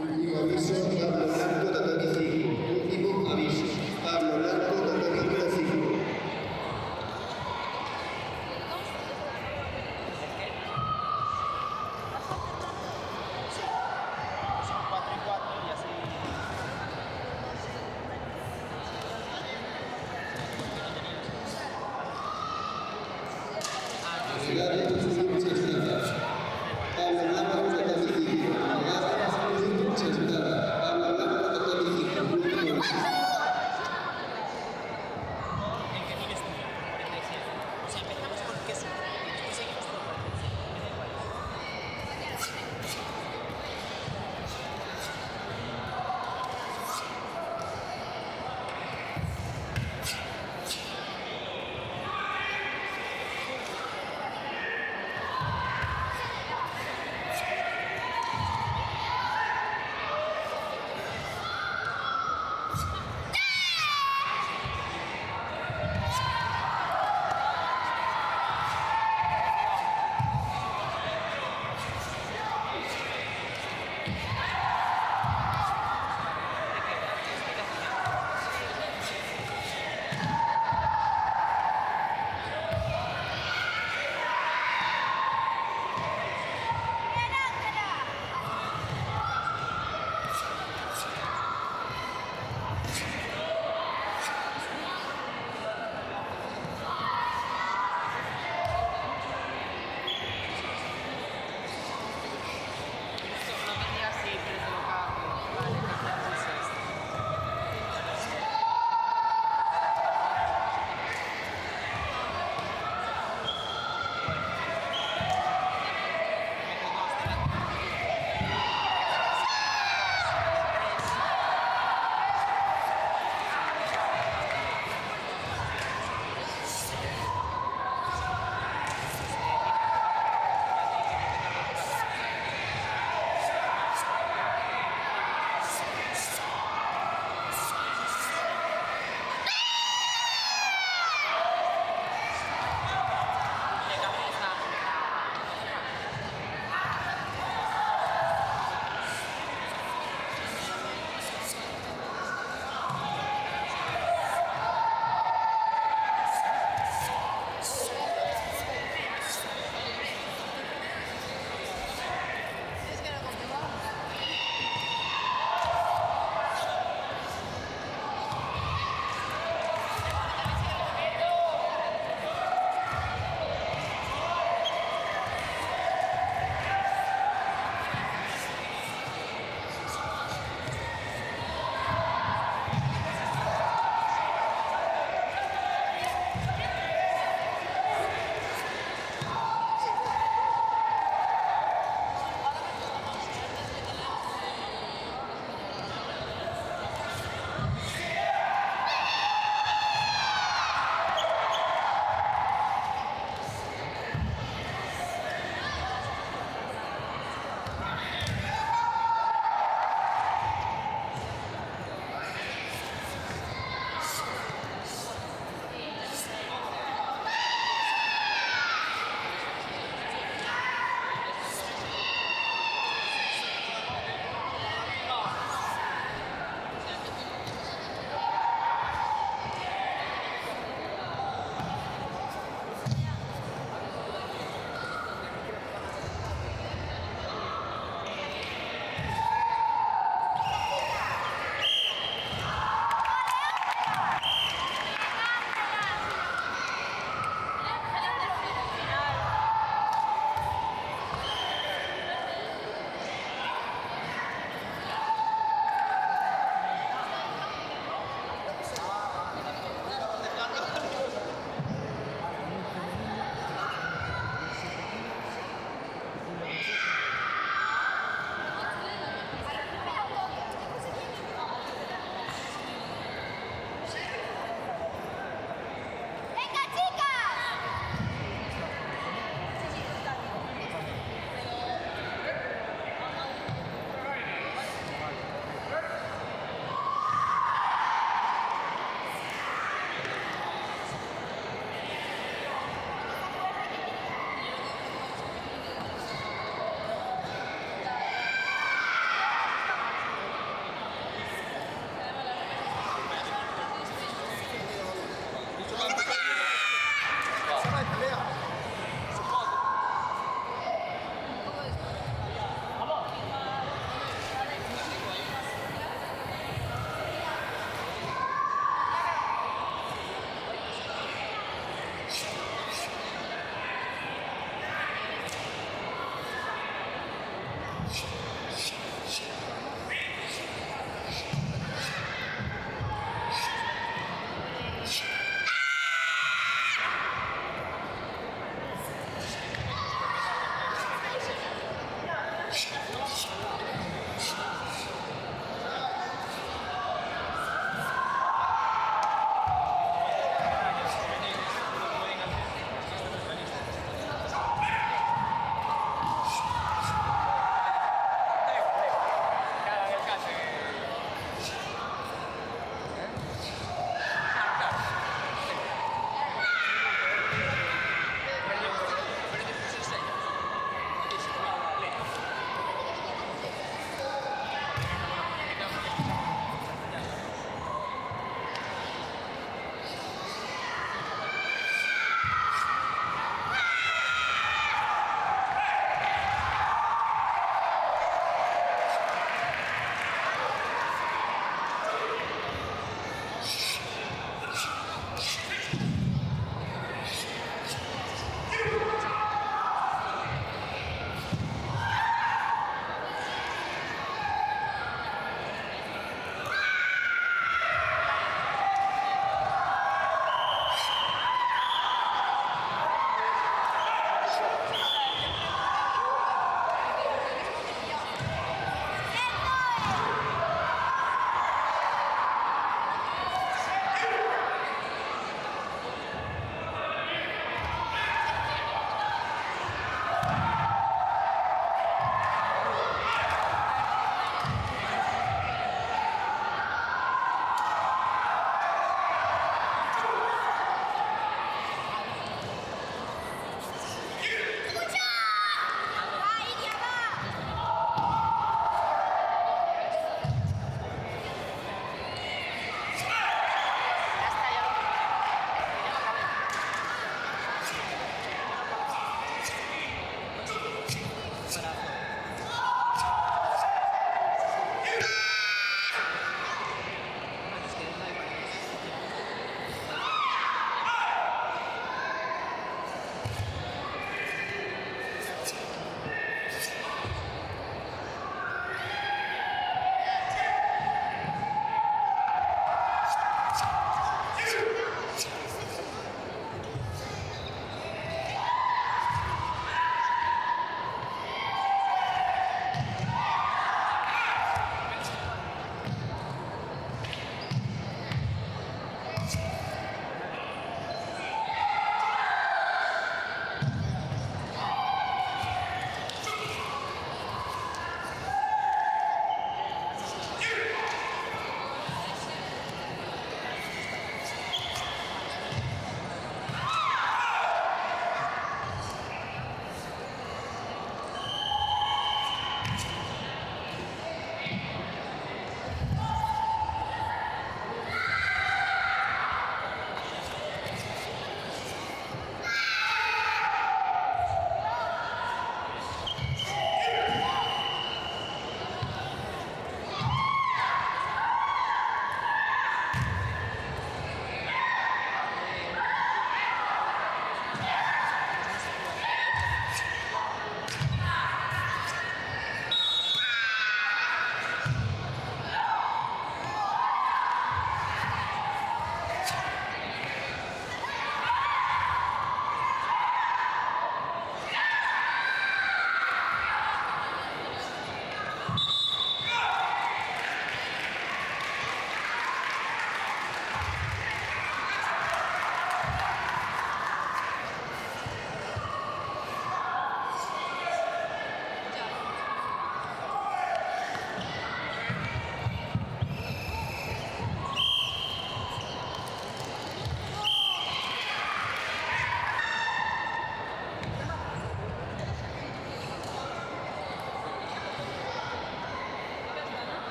Último aviso, Pablo Blanco, tatami 5. Último aviso, Pablo Blanco, tatami número 5. Son 4 y 4 y así. Legale mucha estrada. Pablo Blanco, tatami 5. Legale mucha estrada. Pablo Blanco, tatami 5. Último aviso. El que tienes tú, 47. O sea, empezamos con queso y después seguimos con 47. Me da igual.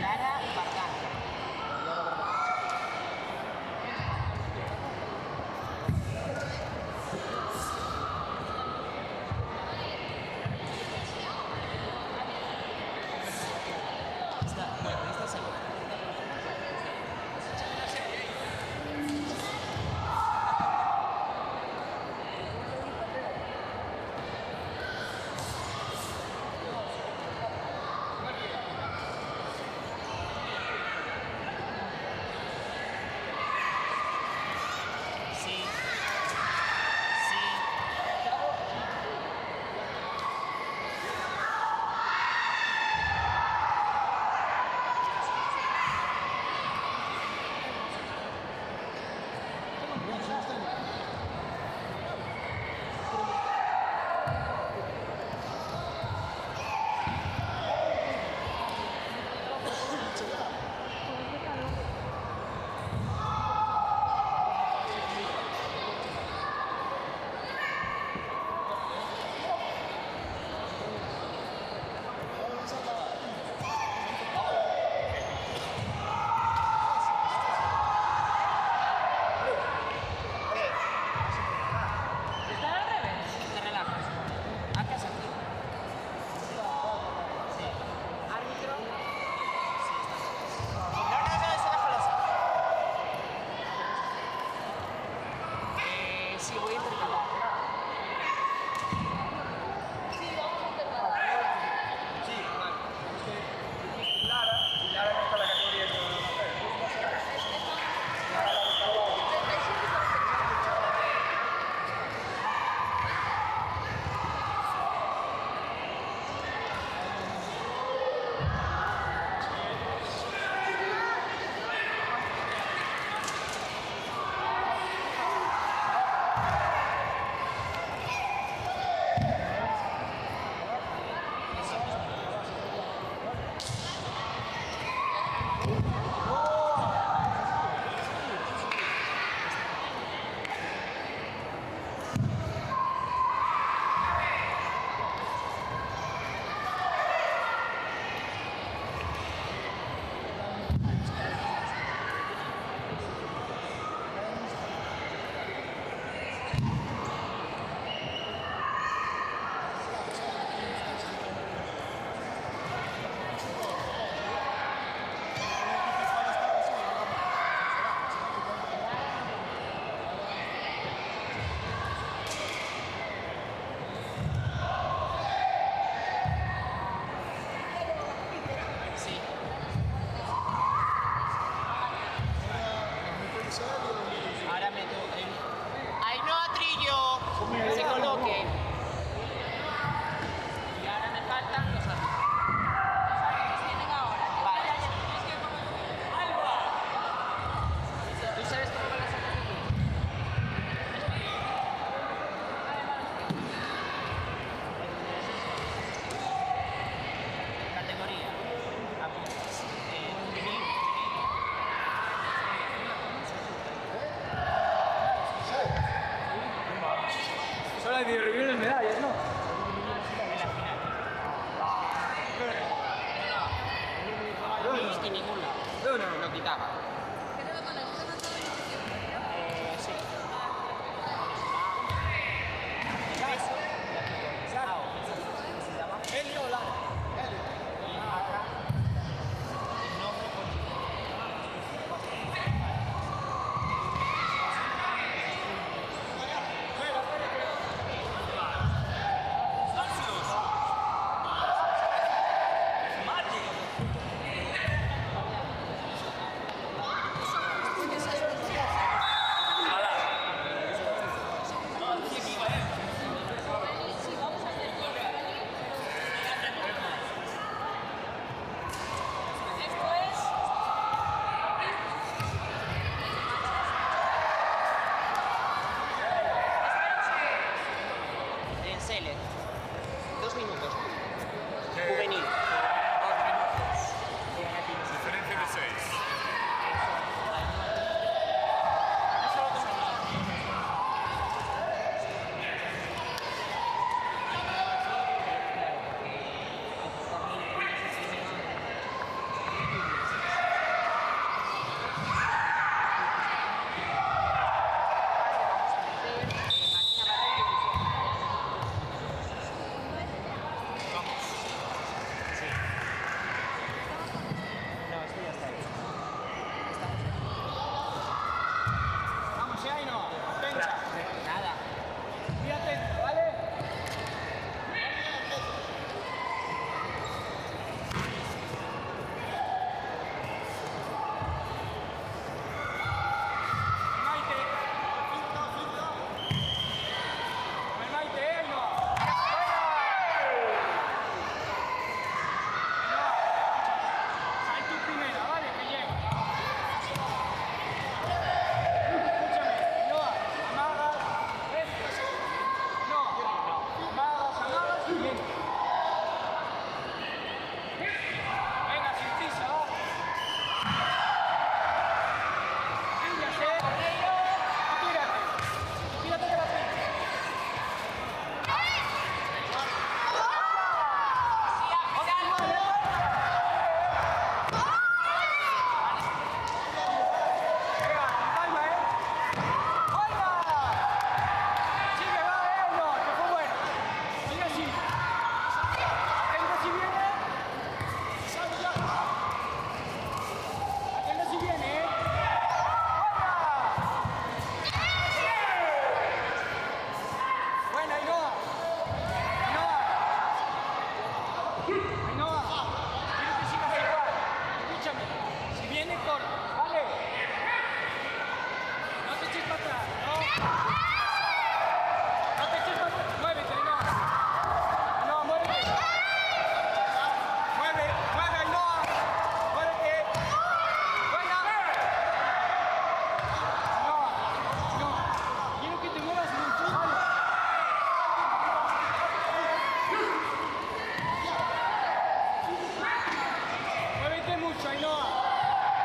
Lara Bardanza.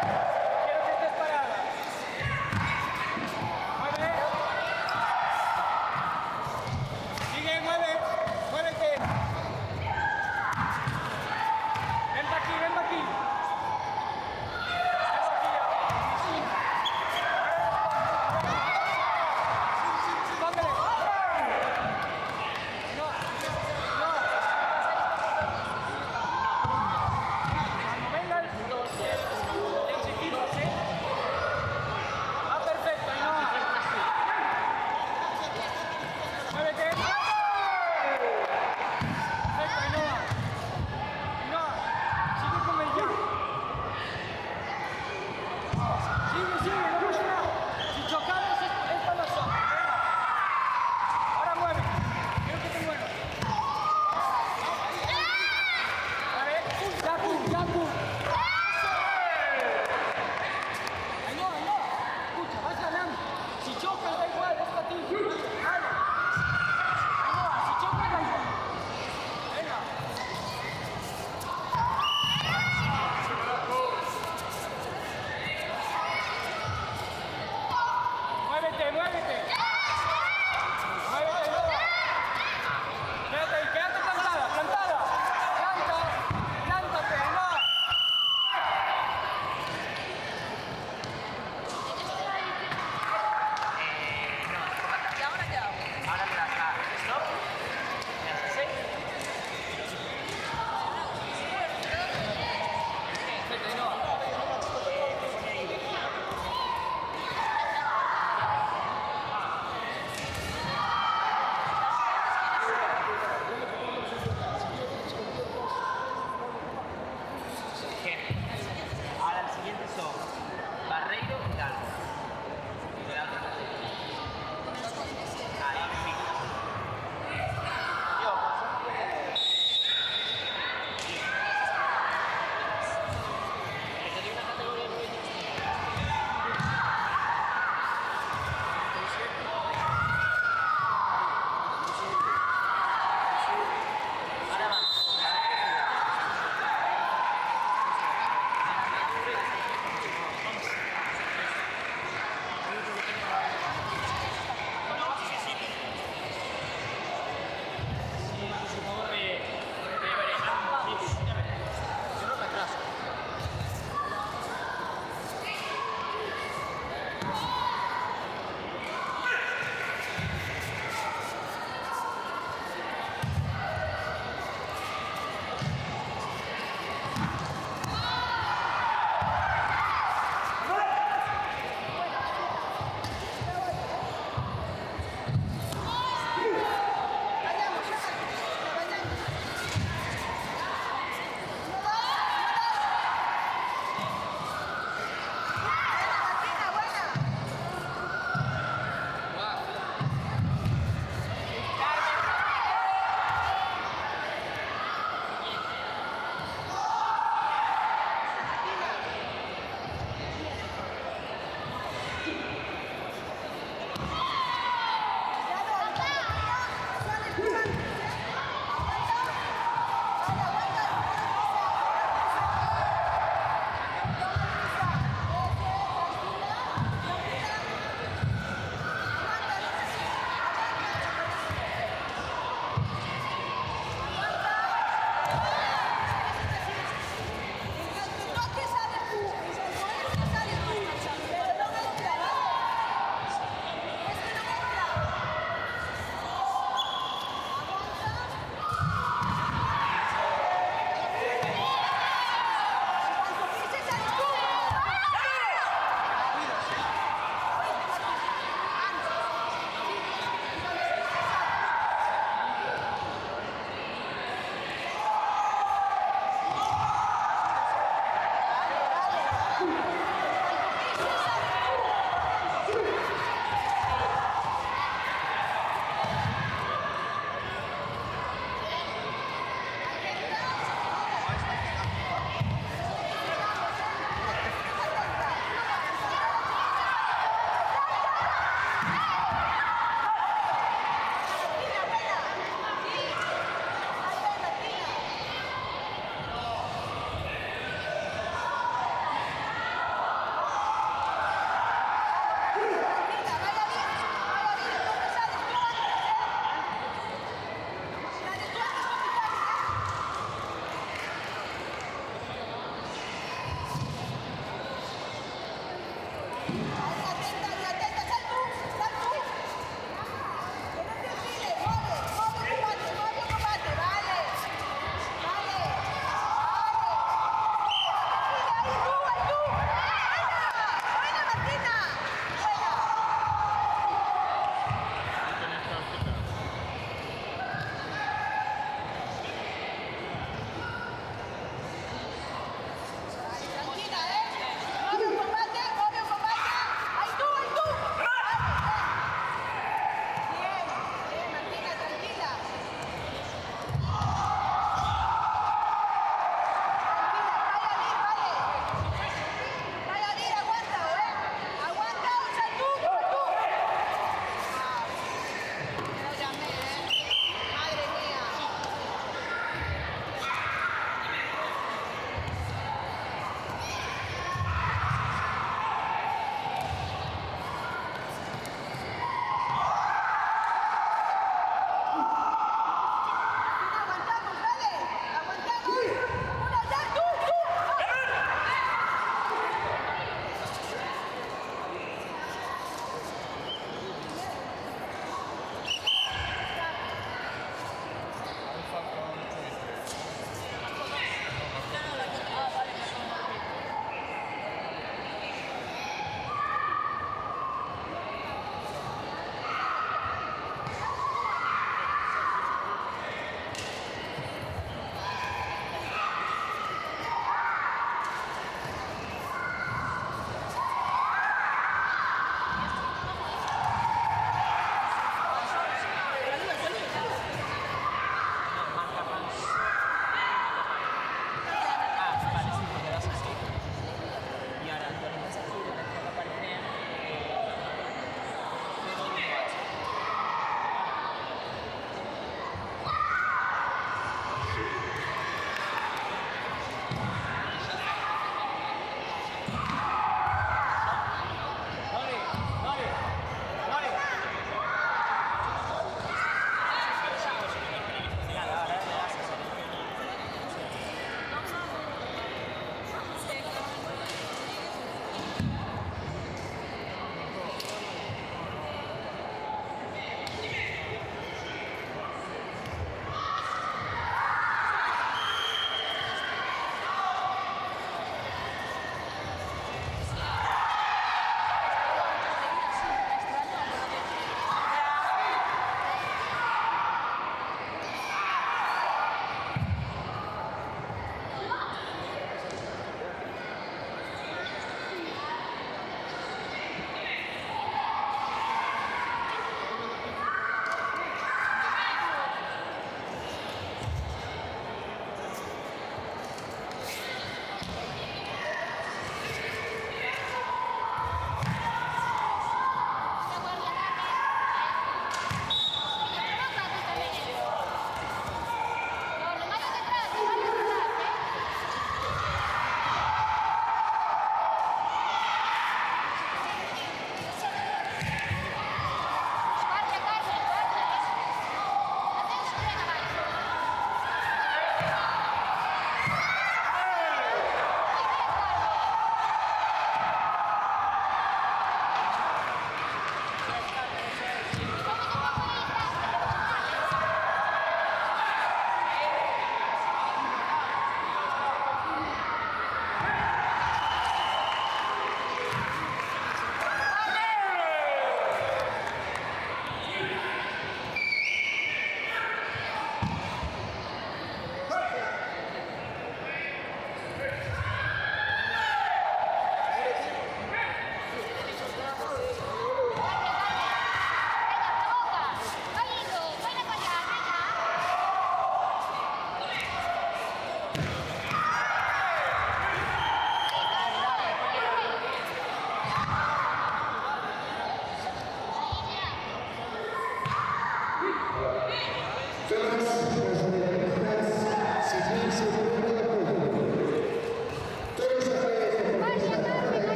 Quiero que estés parada. Mueve. Sigue, mueve. Muévete. Ven pa' aquí, ven pa' aquí. Cuando venga el chiquito,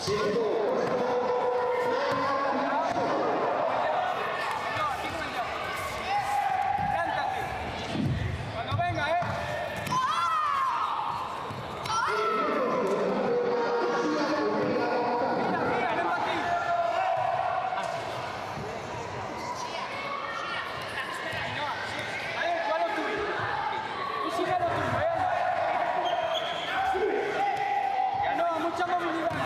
Cuando venga, ¿eh? Mucha movilidad.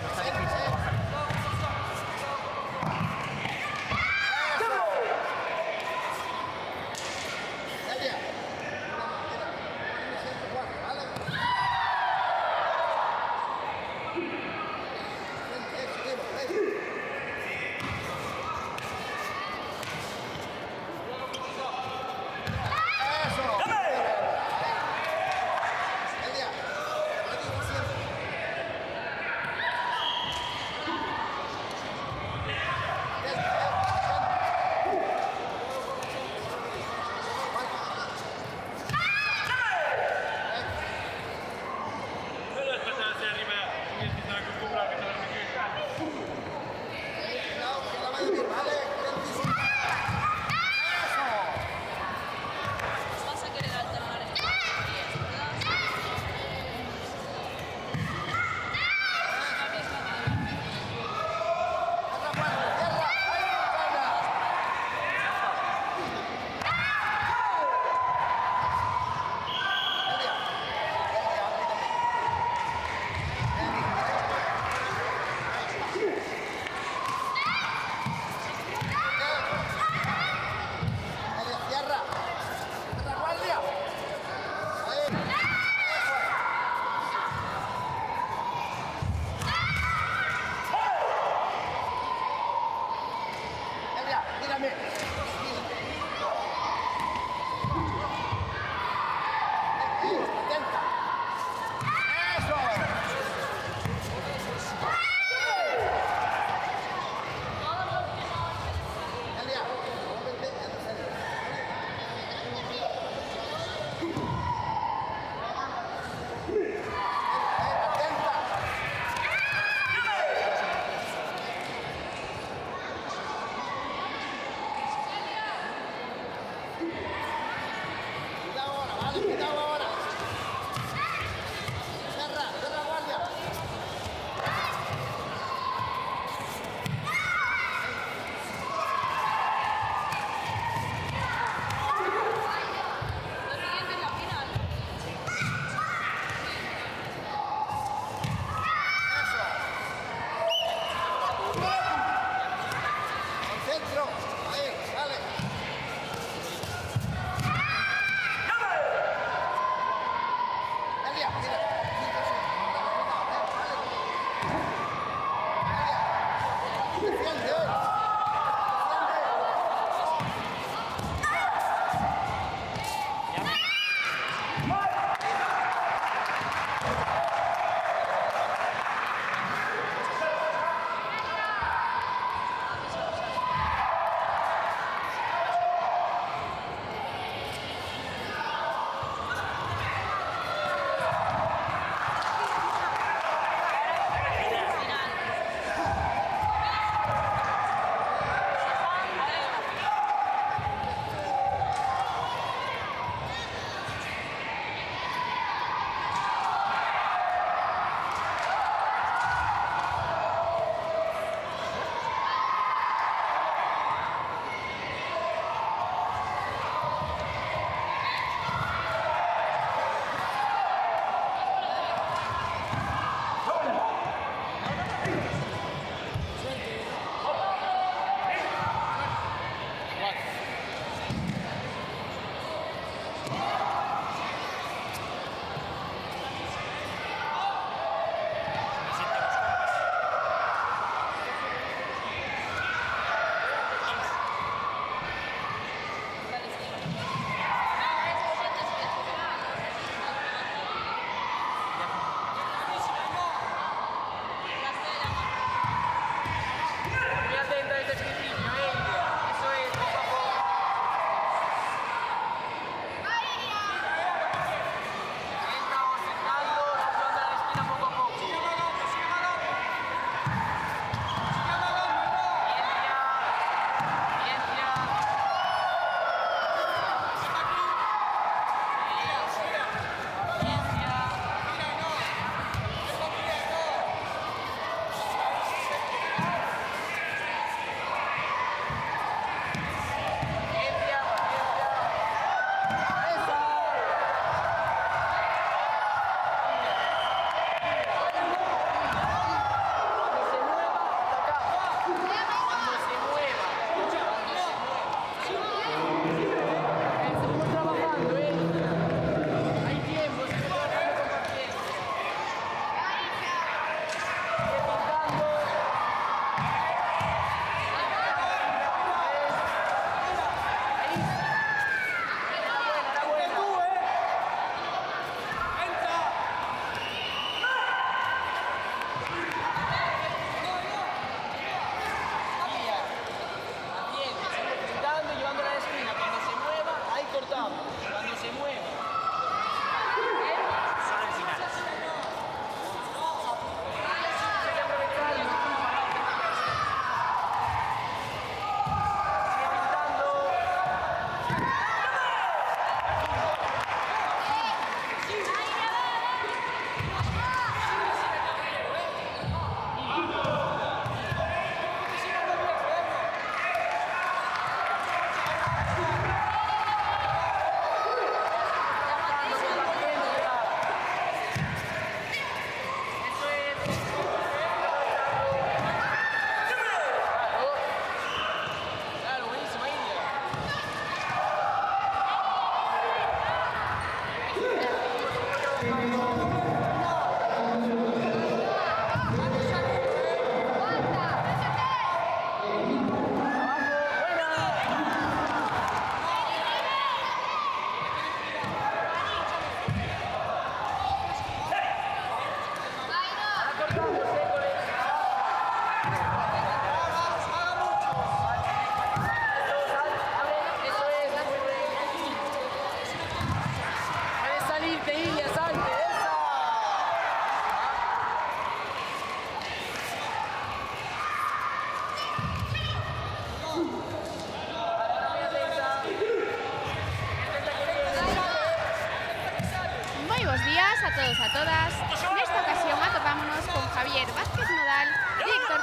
no está difícil trabajar.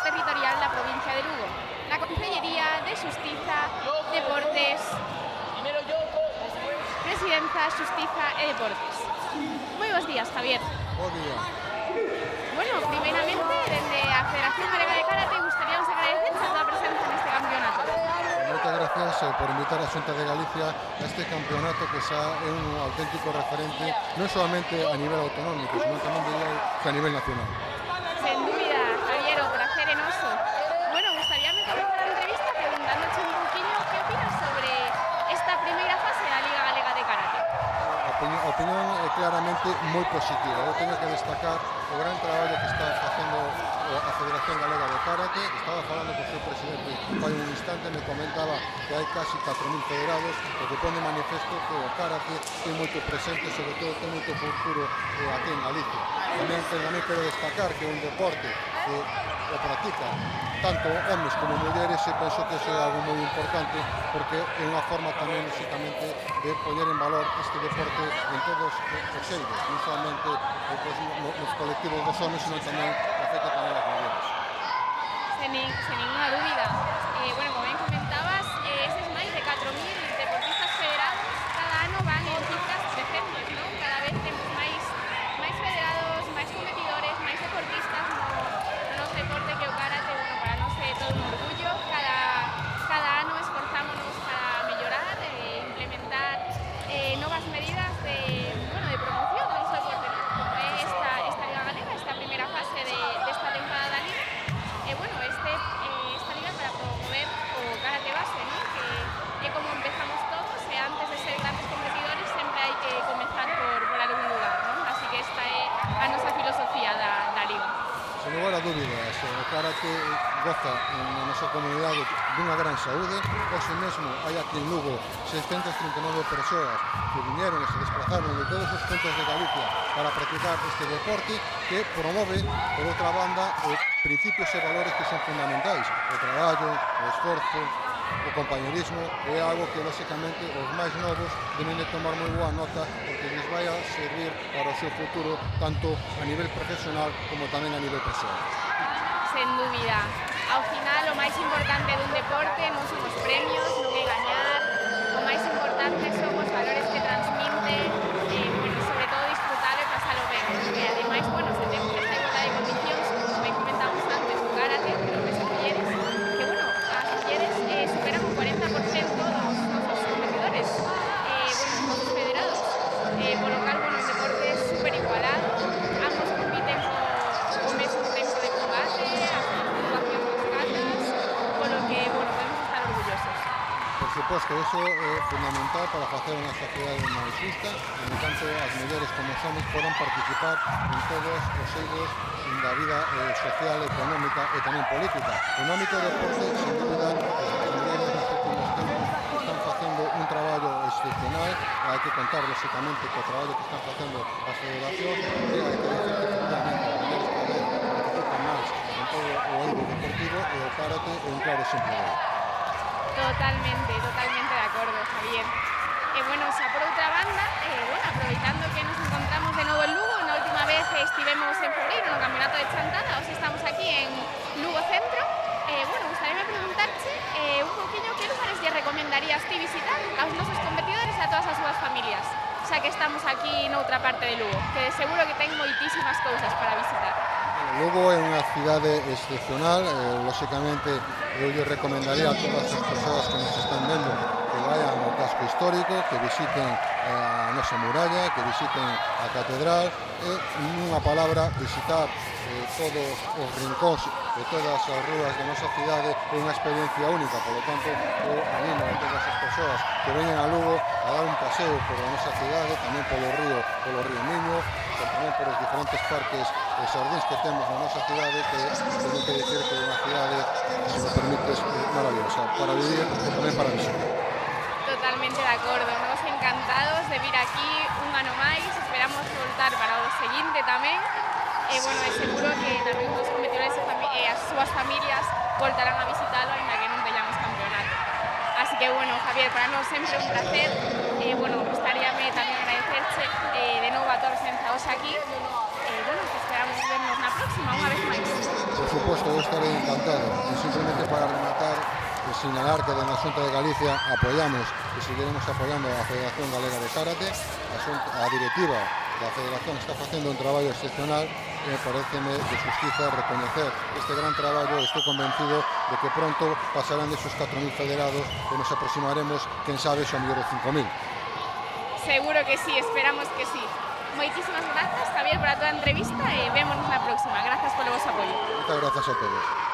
territorial da provincia de Lugo, na Concellería de Xustiza, Deportes, Presidenza, Xustiza e Deportes. Moi bons días, Javier. Bo día. Bueno, primeiramente, dende a Federación Galega de Karate, gustaríamos agradecer a túa presenza neste campeonato. Moitas gracias por invitar a Xunta de Galicia a este campeonato que xa é un auténtico referente non solamente a nivel autonómico, sino tamén diría que a nivel nacional. Sen dúbida, Javier, o placer é noso. Bueno, gustaríame comenzar a entrevista preguntándoche un poquinho que opinas sobre esta primeira fase da Liga Galega de Karate. A opinión é claramente moi positiva. Eu teño que destacar o gran traballo que está facendo a Federación Galega de Karate. Estaba falando co seu presidente fai un instante, me comentaba que hai casi 4.000 federados, o que pone manifesto que o karate ten moito presente, sobre todo ten moito futuro aquí en Galicia. Tamén quero destacar que é un deporte que o practica tanto homes como mulleres, e penso que iso é algo moi importante, porque é unha forma tamén, lógicamente, de poñer en valor este deporte en todos os eidos, non solamente nos colectivos dos homes, sino tamén afecta tamén as mulleres. Sen ninguna dúbida. Bueno, como ben comentabas, eses máis de 4.000 deportistas federados cada ano van en cifras crecentes, non? Cada vez temos máis federados, máis competidores, máis deportistas no noso deporte que o karate, bueno, para nós é todo un orgullo. Cada ano esforzámonos para mellorar e implementar novas medidas de promoción do noso deporte, non? Como é esta Liga Galega, esta primeira fase desta temporada da Liga. Bueno, esta liga para promover o karate base, ¿no? Que como empezamos todos, antes de ser grandes competidores sempre hai que comenzar por algún lugar, ¿no? Así que esta é a nosa filosofía da liga. Sen lugar a dúbidas, o karate goza na nosa comunidade dunha gran saúde. Hoxe mesmo hai aquí en Lugo 639 persoas que viñeron e se desplazaron de todos os puntos de Galicia para practicar este deporte que promove, por outra banda, principios e valores que son fundamentais: o traballo, o esforzo, o compañerismo. É algo que, lógicamente, os máis novos deben de tomar moi boa nota, porque les vai a servir para o seu futuro, tanto a nivel profesional como tamén a nivel personal. Sen dúbida. Ao final, o máis importante dun deporte non son os premios, non é gañar. O máis importante son os valores que transmite, sobre todo disfrutar e pasalo ben. E ademais, se temos esta igualdade de condicións, como ben comentamos antes, o karate, pero que son mulleres, que as mulleres superan un 40% dos nosos competidores, os federados. Por lo cal, o deporte é super igualado, ambos compiten co mesmo tempo de combate, as puntuacións dos catas, por lo que, podemos estar orgullosos. Por suposto, iso é fundamental para facer unha sociedade máis justa, en tanto as mulleres como os homens podan participar en todos os eidos da vida social, económica e tamén política. En o ámbito do deporte, sen dúbida, as mulleres nos últimos tempos están facendo un traballo excepcional. Hai que contar, lógicamente, co traballo que están facendo as federacións, e hai que decir que, efectivamente, as mulleres cada vez participan máis en todo o eido deportivo, e o karate é un claro exemplo de ello. Totalmente de acordo, Javier. Xa por outra banda, aproveitando que nos encontramos de novo en Lugo, na última vez estivemos en febreiro no Campeonato de Chantada, hoxe estamos aquí en Lugo Centro. Gustaríame preguntarche un poquinho que lugares lle recomendarías ti visitar aos nosos competidores e a todas as súas familias, xa que estamos aquí noutra parte de Lugo, que de seguro que ten moitísimas cousas para visitar. Lugo é unha cidade excepcional, lógicamente eu lle recomendaría a todas as persoas que nos están vendo que vayan ao casco histórico, que visiten a nosa muralla, que visiten a catedral, e nunha palabra, visitar todos os rincóns de todas as rúas da nosa cidade é unha experiencia única. Por lo tanto, eu animo a todas as persoas que veñen a Lugo a dar un paseo por a nosa cidade, tamén polo río Miño, tamén por os diferentes parques e xardíns que temos na nosa cidade, que teño que dicir que é unha cidade, se me permites, maravillosa para vivir e tamén para visitar. Totalmente de acordo, nos encantados de vir aquí un ano máis, esperamos voltar para o seguinte tamén, e seguro que tamén os competidores e as súas familias voltarán a visitalo, ainda que non teñamos campeonato. Así que, Javier, para nós sempre un placer, gustaríame tamén agradecerche de novo a toda a presenza hoxe aquí, que esperamos vernos na próxima, unha vez máis. supuesto, yo estaré encantado. Y simplemente para rematar, señalar que desde la Xunta de Galicia apoyamos y seguiremos apoyando a la Federación Galega de Karate. A directiva da Federación está facendo un traballo excepcional e me parece de justicia recoñecer este gran traballo. Estou convencido de que pronto pasarán desos 4.000 federados e nos aproximaremos, quen sabe, ao mellor de 5.000. Seguro que sí, esperamos que sí. Moitísimas grazas, Javier, por a toda a entrevista e vémonos na próxima. Grazas polo vosso apoio. Moitas grazas a todos.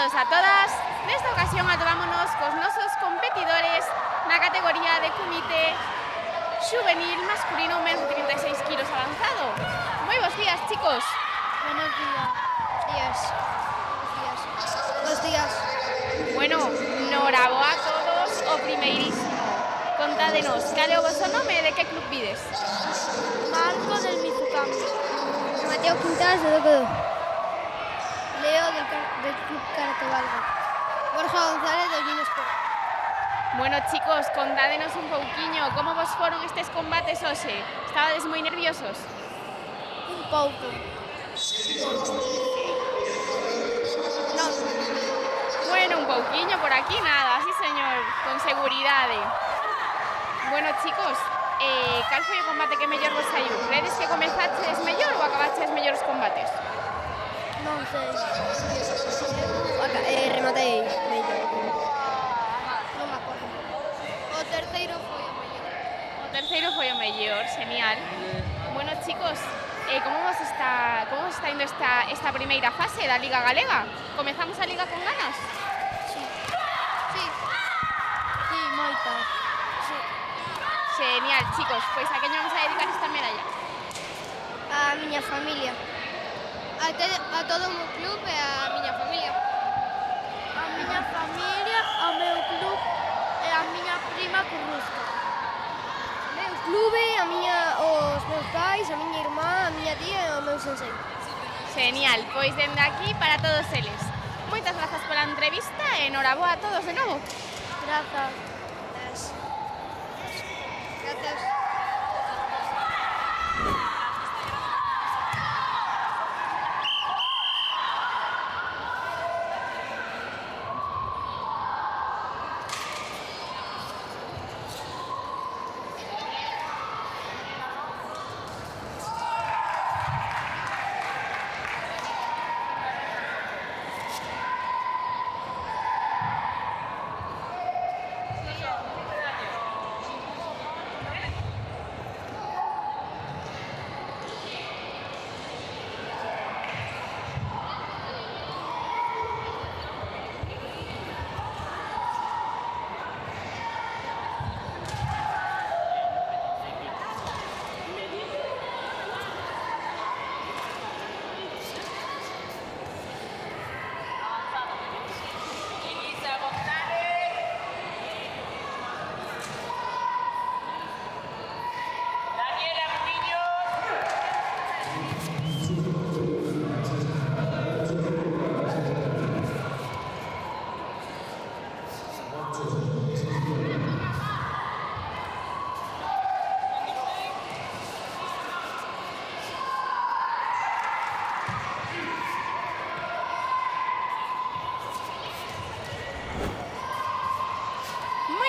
todos e a todas. Nesta ocasión atopámonos cos nosos competidores na categoría de comité juvenil masculino menos de 36 kilos avanzado. Moi bons días, chicos. Buenos días. Buenos días. Bueno, noraboa a todos o primeirísimo. Contádenos, cal é o vosso nome e de que club vides? Marco del Mizucam. Mateo Quintas de Docodo. Leo del Club Karate Valga. Borja González del Guinesport. Bueno, chicos, contádenos un pouquiño como vos foron estes combates hoxe. Estabades moi nerviosos? Un pouco. Non. Bueno, un pouquiño por aquí nada, sí señor, con seguridade. Bueno, chicos, cal foi o combate que mellor vos saiu? Credes que comezaches mellor ou acabaches mellor os combates? Non sei. Rematei mellor. Non me acordo. O terceiro foi o mellor. O terceiro foi o mellor, genial. Bueno, chicos, como vos está indo esta primeira fase da Liga Galega? Comezamos a Liga con ganas? Sí, moitas. Sí. Genial, chicos, pois a quen vamos a dedicar esta medalla? A miña familia. A todo o meu club e a miña familia. A miña familia, ao meu club e a miña prima Currusca. O meu clube, os meus pais, a miña irmá, a miña tía e o meu sensei. Genial, pois dende aquí para todos eles. Moitas grazas pola entrevista e noraboa a todos de novo. Gracias.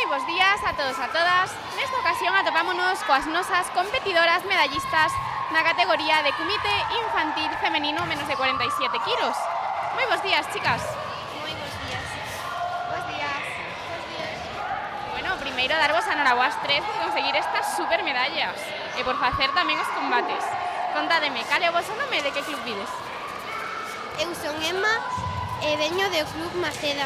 Bos días a todos e a todas. Nesta ocasión atopámonos coas nosas competidoras medallistas na categoría de comité infantil femenino menos de 47 kilos. Moi bos días, chicas. Moi bos días. Bos días. Bueno, primeiro darvos a noraboa as tres por conseguir estas super medallas e por facer tamén os combates. Contádeme, cal é o vosso nome e de que club vides? Eu son Emma e veño do Club Maceda.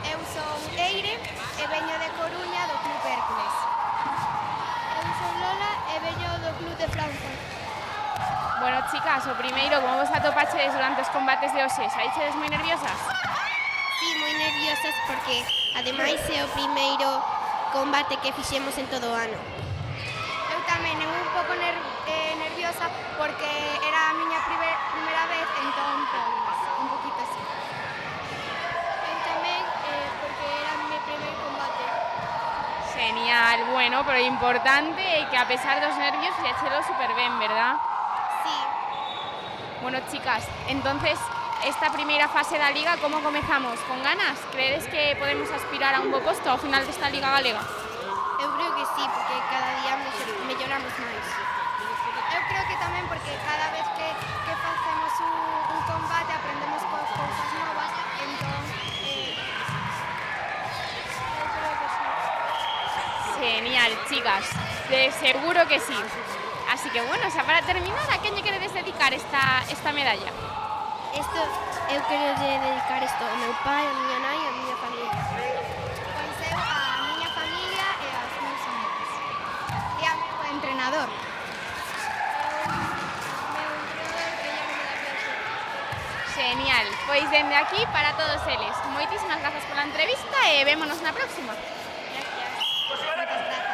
Eu son Eire e veño de Coruña do Club Hércules. Eu son Lola e veño do Club de Franza. Bueno, chicas, o primeiro, como vos atopachedes durante os combates de hoxe? Saíchedes moi nerviosas? Sí, moi nerviosas porque ademais é o primeiro combate que fixemos en todo o ano. Eu tamén, un pouco nerviosa porque era a miña primeira vez, entón, pois, un poquito así. Eu tamén, porque era o meu primeiro combate. Genial, bueno, pero importante é que a pesar dos nervios fixéchelo super ben, verdad? Sí. Bueno, chicas, entonces, esta primeira fase da Liga, como comezamos? Con ganas? Credes que podemos aspirar a un bo posto ao final desta Liga Galega? Eu creo que sí, porque cada día melloramos máis. Eu creo que tamén porque cada vez que facemos un combate aprendemos cousas novas, entón, eu creo que sí. Genial, chicas, de seguro que sí. Así que bueno, xa para terminar, a quen lle queredes dedicar esta medalla? Isto, eu quero dedicar isto ao meu pai, a miña nai e a miña familia. Pois eu a miña familia e aos meus amigos. E ao meu entrenador. Genial, pois dende aquí para todos eles. Moitísimas grazas pola entrevista e vémonos na próxima. Moitas grazas.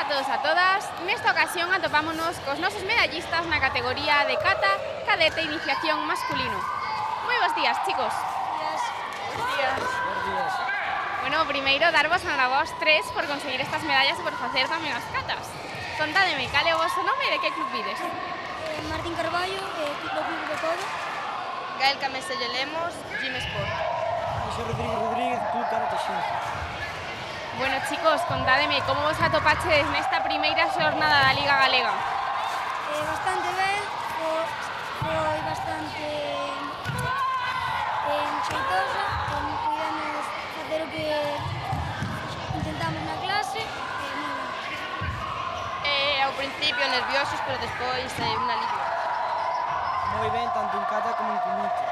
todos e a todas. Nesta ocasión atopámonos cos nosos medallistas na categoría de kata, cadete e iniciación masculino. Moi bons días, chicos. Buenos días. Bueno, primeiro darvos a vos tres por conseguir estas medallas e por facer tamén as catas. Contádeme, cal é o vosso nome e de que club vides? Martín Carballo, do Club de Todo. Gael Cameselle Lemos, Gym Sport. José Rodríguez, Club Karate Xinzo. Bueno, chicos, contádeme, como vos atopaches nesta primeira xornada da Liga Galega? Bastante ben, foi bastante xeitosa, puidemos facer o que intentamos na clase. Ao principio nerviosos, pero despois un alivio. Moi ben, tanto en kata como en kumite.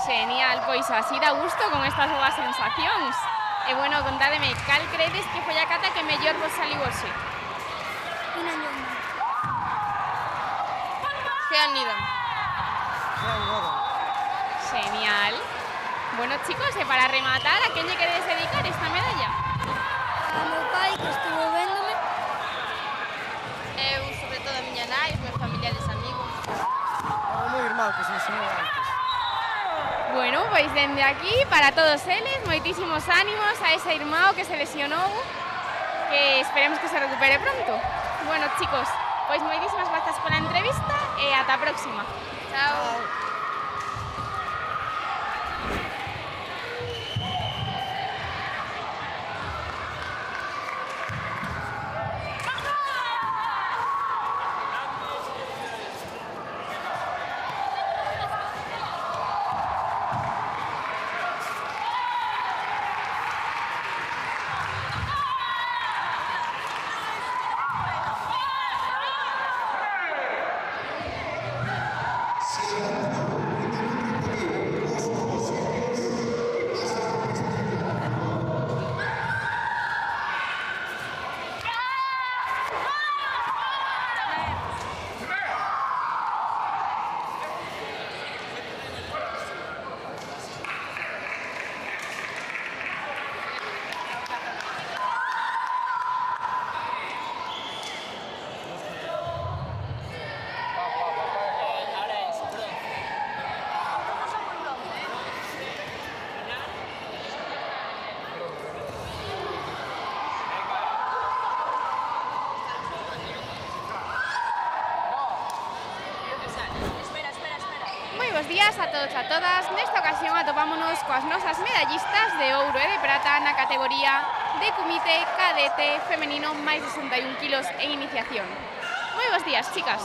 Genial, pois así dá gusto con estas boas sensacións. E bueno, contádeme, cal credes que foi a cata que mellor vos saliu hoxe? Ina Ñonda. Jean Nidan. Genial. Bueno, chicos, e para rematar, a quen lle queredes dedicar esta medalla? A meu pai, que estuvo véndome. Eu, sobre todo, a miña nai, os meus familiares amigos. O meu irmão, que se ensinou antes. Bueno, pois dende aquí, para todos eles, moitísimos ánimos a ese irmão que se lesionou, que esperemos que se recupere pronto. Bueno, chicos, pois moitísimas grazas pola entrevista e ata a próxima. Chao. Bos días a todos e a todas. Nesta ocasión atopámonos coas nosas medallistas de ouro e de prata na categoría de kumite cadete femenino máis de 61 kilos en iniciación. Moi bons días, chicas.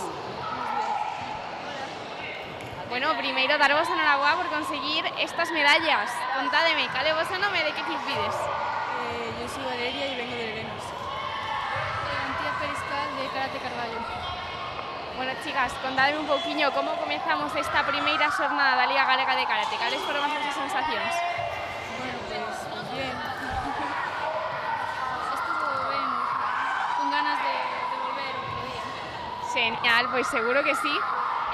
Bueno, primeiro darvos a enhoraboa por conseguir estas medallas. Contádeme, cal é o vosso nome e de que club vides? Yo soy Valeria y vengo de Lerenos. Antía Periscal de Karate Carballo. Bueno, chicas, contádeme un pouquiño como comezamos esta primeira xornada da Liga Galega de Karate. Cales foron as vosas sensacións? Bueno, pues bien. Estuvo ben, con ganas de volver outro día. Genial, pois seguro que sí.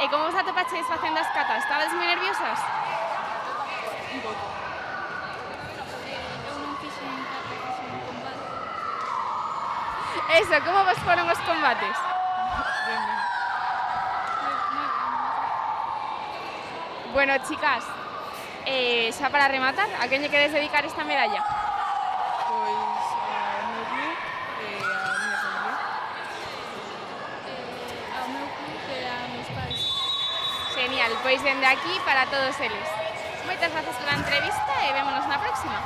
E como vos atopaches facendo as catas? Estabades moi nerviosas? Un pouco. Eu non fixen kata, fixen combate. Eso, como vos foron os combates? Ben. Bueno, chicas, xa para rematar, a quen lle queres dedicar esta medalla? Pois ao meu club e a miña familia. Ao meu club e a meus pais. Genial, pois dende aquí para todos eles. Moitas grazas pola entrevista e vémonos na próxima.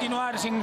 Continuar sin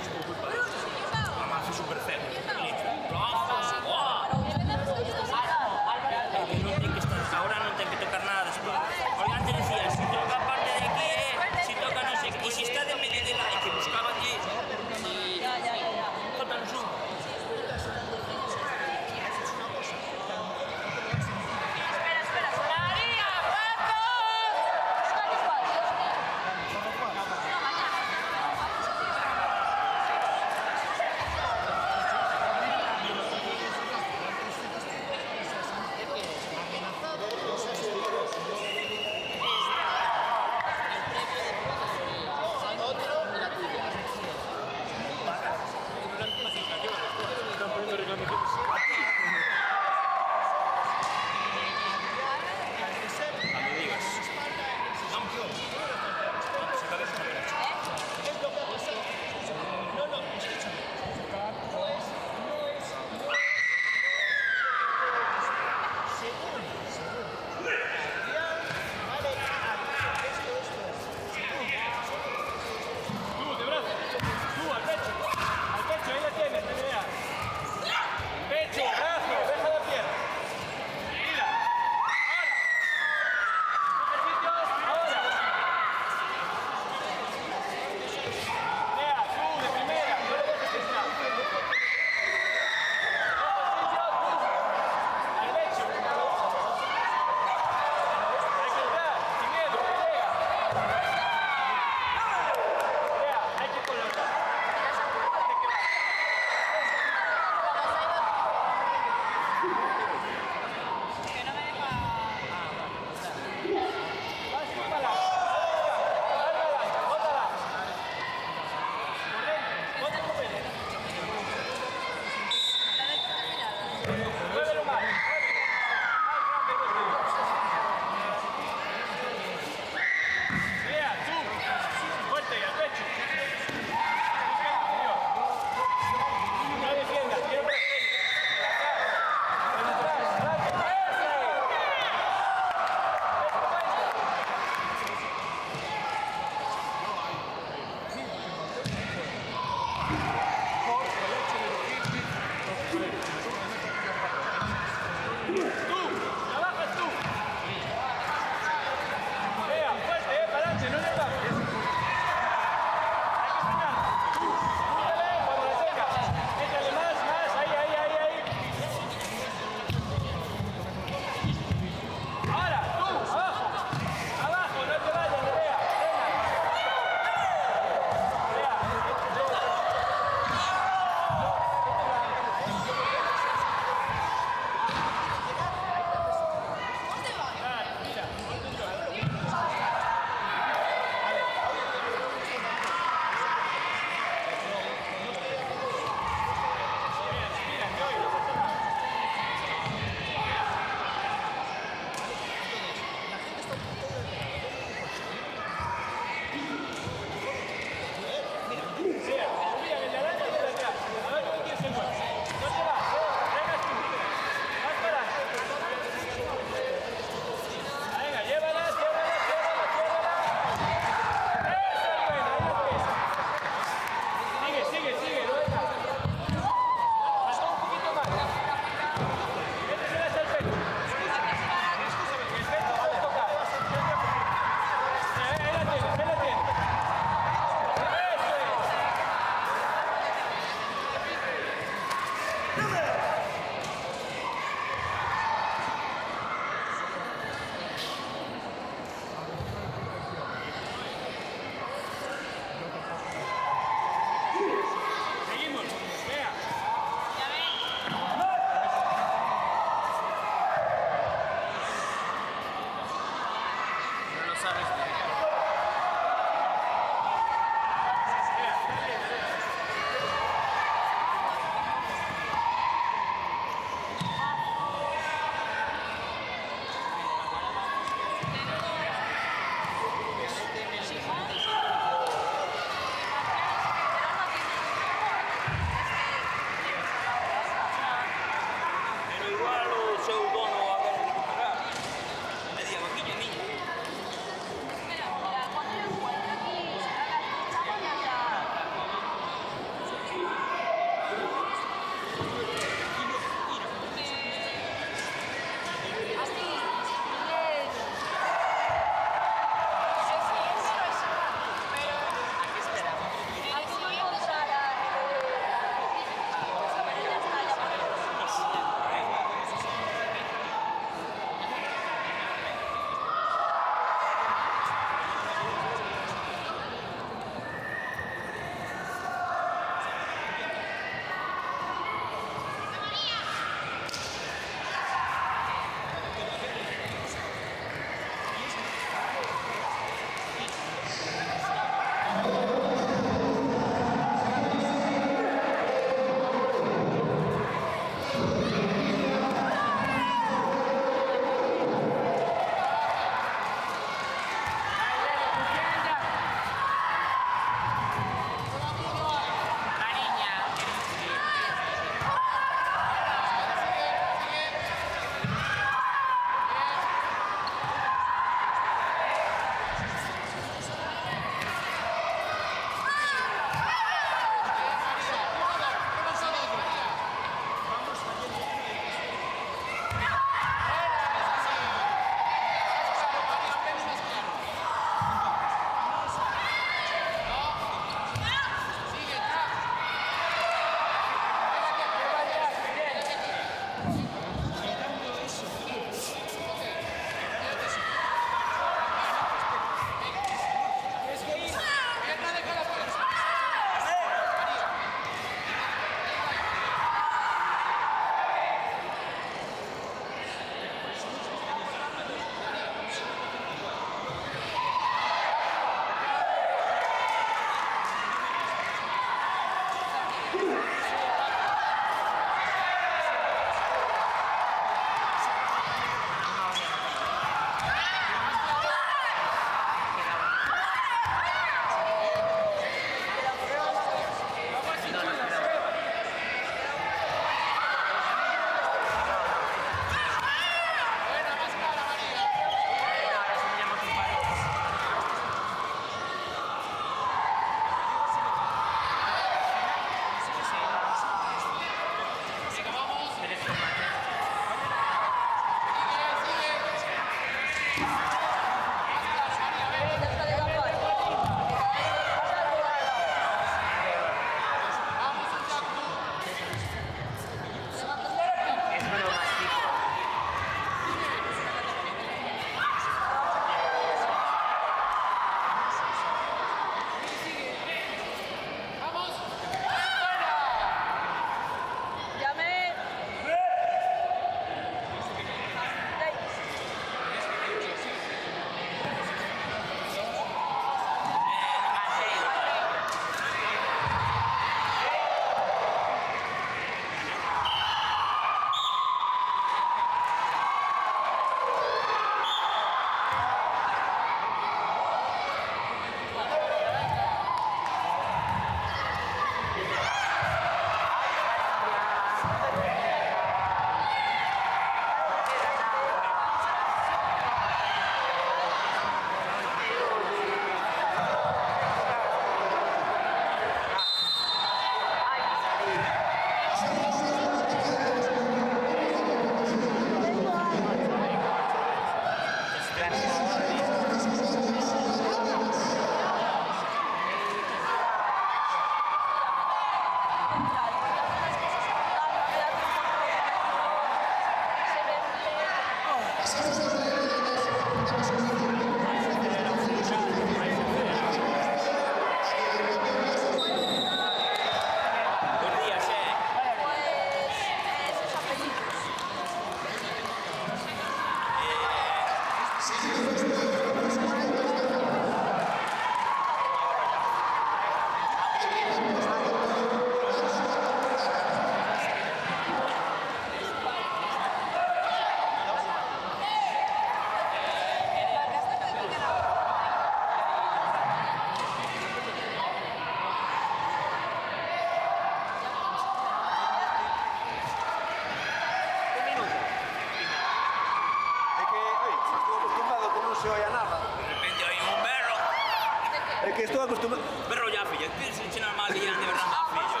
que estou acostumado... Berro ya, filla, tienes que enchenar mal y de verdad, fillo.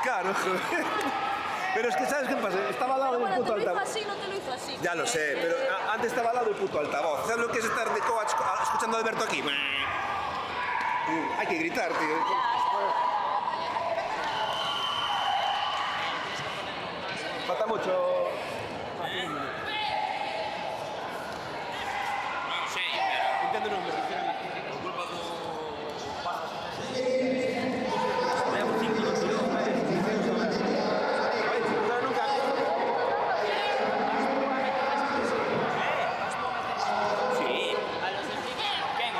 Claro, joder. Pero es que, ¿sabes qué pasa? Estaba al lado del puto altavoz. Así, no te lo hizo así. Ya lo sé, pero antes estaba al lado del puto altavoz. ¿Sabes lo que es estar de coach escuchando a Alberto aquí? Hay que gritar, tío. Falta mucho. Non sei, pero... Intendo non me refiero. Por culpa do... Veamos 5 minutos. Sí. A los del primero. Quen?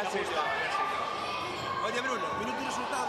sé yo. Oye, Bruno, minuto y resultado.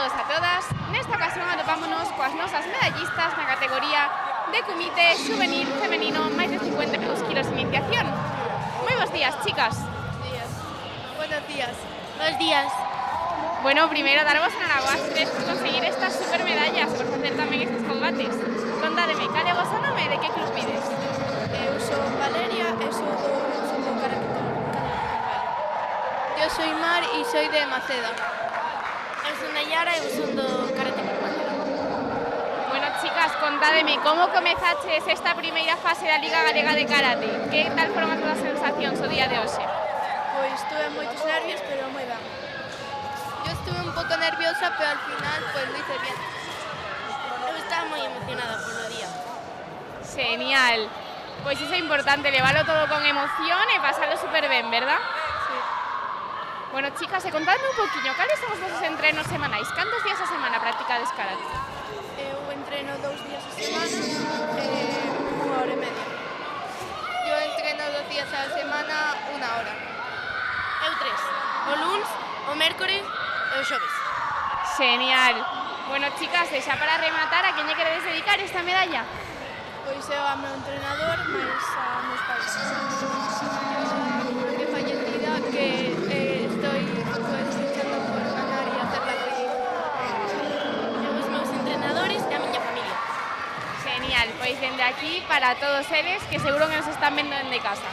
todos e a todas. Nesta ocasión atopámonos coas nosas medallistas na categoría de comité juvenil femenino máis de 52 kilos de iniciación. Moi bons días, chicas. Buenos días. Buenos días. Bueno, primeiro, darvos enhorabuá por conseguir estas super medallas, por facer tamén estes combates. Contádeme, cal é o vosso nome e de que club vides? Eu son Valeria e son do Karate. Yo soy Mar y soy de Maceda. Eu son Nayara e eu son do Karate Compañero. Bueno, chicas, contádeme, como comezaches esta primeira fase da Liga Galega de Karate? Que tal foron as túas sensacións o día de hoxe? Pois tuve moitos nervios, pero moi ben. Yo estuve un poco nerviosa, pero al final pues lo hice bien. Eu estaba moi emocionada polo día. Genial. Pois iso é importante, leválo todo con emoción e pasalo super ben, verdad? Sí. Bueno, chicas, contadme un poquinho, cales son os vosos entrenos semanais? Cantos días a semana practicades karate? Eu entreno 2 días a semana e 1 hora e media. Yo entreno 2 días a la semana, 1 hora. Eu 3. O luns, o mércores e o xoves. Genial. Bueno, chicas, e xa para rematar, a quen lle queredes dedicar esta medalla? Pois eu ao meu entrenador, máis a meus pais. De fallecida que estoy pues luchando por ganar y hacerla feliz. E os meus entrenadores e a miña familia. Genial, pois dende aquí para todos eles que seguro que nos están vendo dende casa.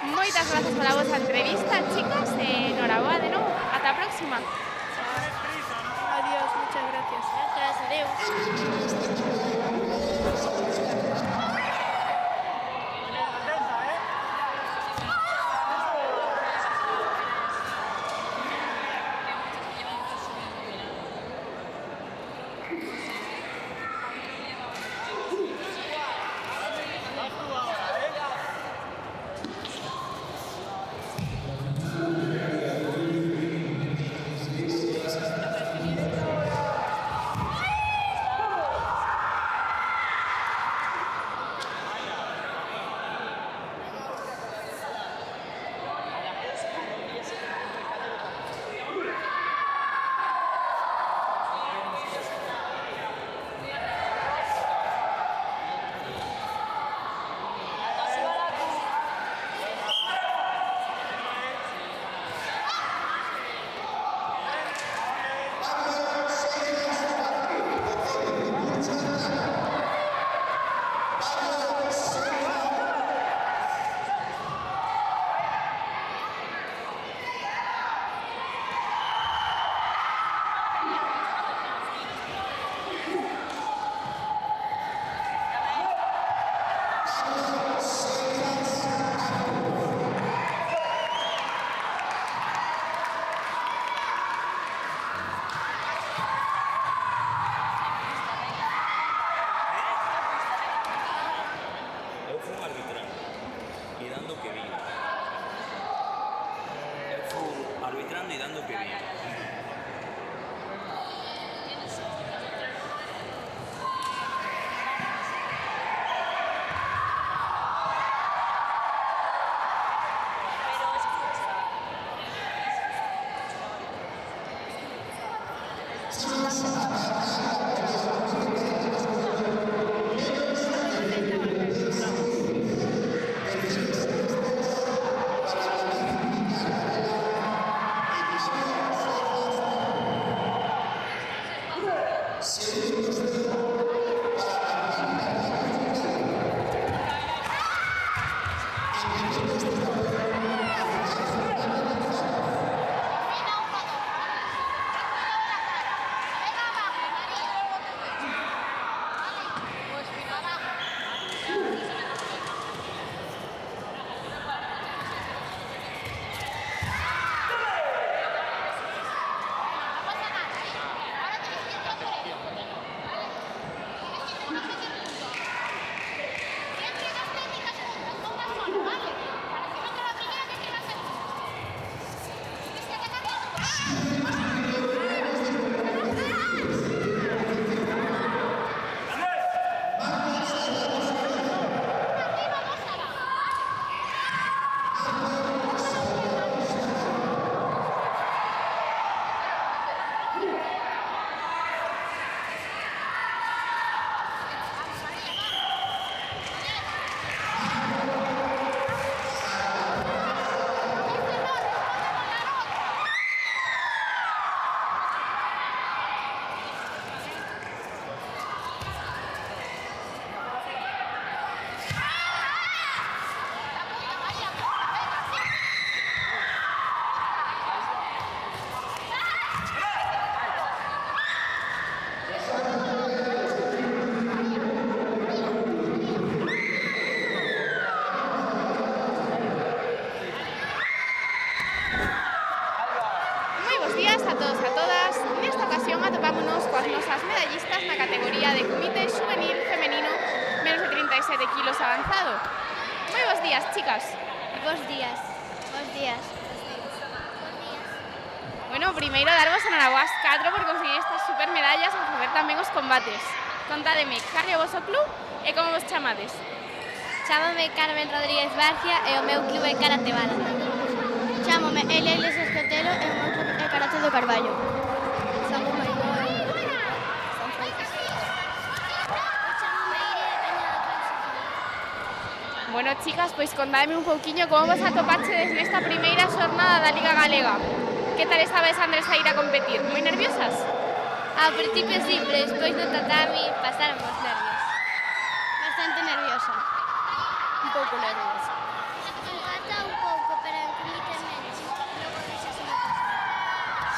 Moitas grazas pola vosa entrevista, chicas, e enhorabuá de novo. Ata a próxima. Adiós, muchas gracias. Gracias, adeus. Arbitrando y dando que vi. atopamos coas nosas medallistas na categoría de comité juvenil femenino menos de 37 kilos avanzado. Moi bons días, chicas. Bos días. Bos días. Bueno, primeiro darvos enhoraboas 4 por conseguir estas super medallas e facer tamén os combates. Contádeme, cal é o vosso club e como vos chamades? Chámame Carmen Rodríguez Barcia e o meu club é Karate Bala. Chámome Elia Iglesias Cotelo e o meu club é Karate do Carballo. Somos moi Bueno, chicas, pois contádeme un pouquiño como vos atopachedes nesta primeira xornada da Liga Galega. Que tal estabais antes a ir a competir? Moi nerviosas? Ao principio sí, pero despois no tatami pasaron os nervios. Bastante nerviosa. Un pouco nerviosa. Empata un pouco, pero en comité menos. Logo deixas unha cosa.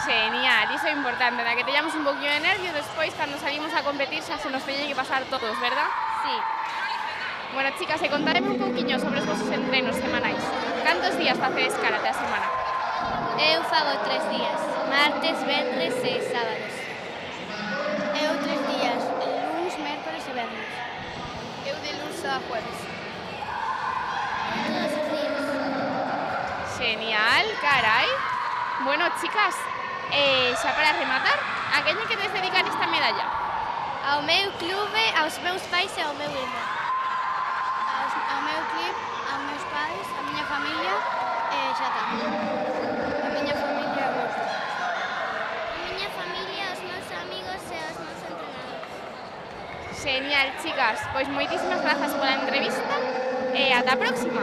Genial, iso é importante, da que teñamos un poquinho de nervios, despois, cando salimos a competir, xa se nos teñen que pasar todos, verdad? Sí. Bueno, chicas, e contádeme un pouquiño sobre os vosos entrenos semanais. Cantos días facedes karate a semana? Eu fago 3 días, martes, venres e sábados. Eu 3 días, luns, mércores e venres. Eu de luns a jueves. Todos os días. Genial, carai. Bueno, chicas, xa para rematar, a quen lle queres dedicar esta medalla? Ao meu clube, aos meus pais e ao meu irmão. Ao meu clube, aos meus pais, a miña familia e xa está. A miña familia e o meu clube. A miña familia, os meus amigos e os meus entrenadores. Genial, chicas, pois moitísimas grazas pola entrevista e ata a próxima.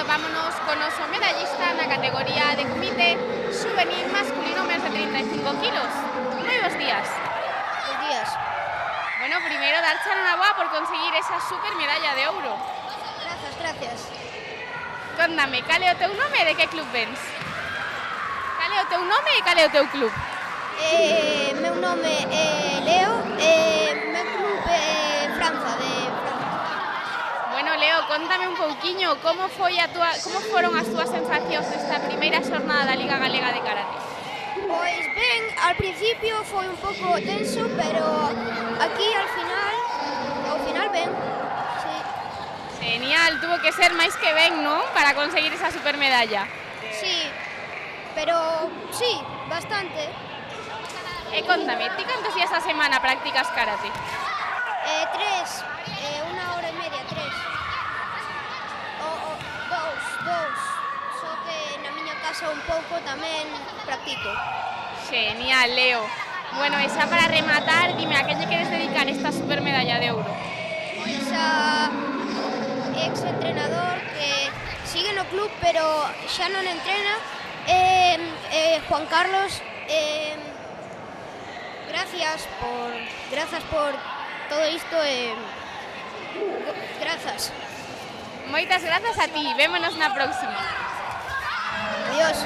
atopámonos con oso medallista na categoría de comité juvenil masculino menos de 35 kilos. Moi bons días. Bos días. Bueno, primeiro darche a enhoraboa por conseguir esa super medalla de ouro. Grazas, gracias. Contame, cal é o teu nome e de que club vens? Cal é o teu nome e cal é o teu club? Meu nome é Leo e meu club é Franza, de Franza. Bueno, Leo, contame un pouquiño como foron as túas sensacións nesta primeira xornada da Liga Galega de Karate. Pois ben, al principio foi un pouco tenso, pero aquí ao final ben. Sí. Genial, tuvo que ser máis que ben, non? Para conseguir esa super medalla. Sí, pero sí, bastante. E contame, ti cantos días a semana practicas karate? 3, 1 hora e media, 3. Dous. Só que na miña casa un pouco tamén practico. Genial, Leo. Bueno, e xa para rematar, dime, a quen lle queres dedicar esta super medalla de ouro? Pois a ex-entrenador que sigue no club, pero xa non entrena, Juan Carlos, gracias por todo isto grazas. Moitas grazas a ti, vémonos na próxima. Adiós.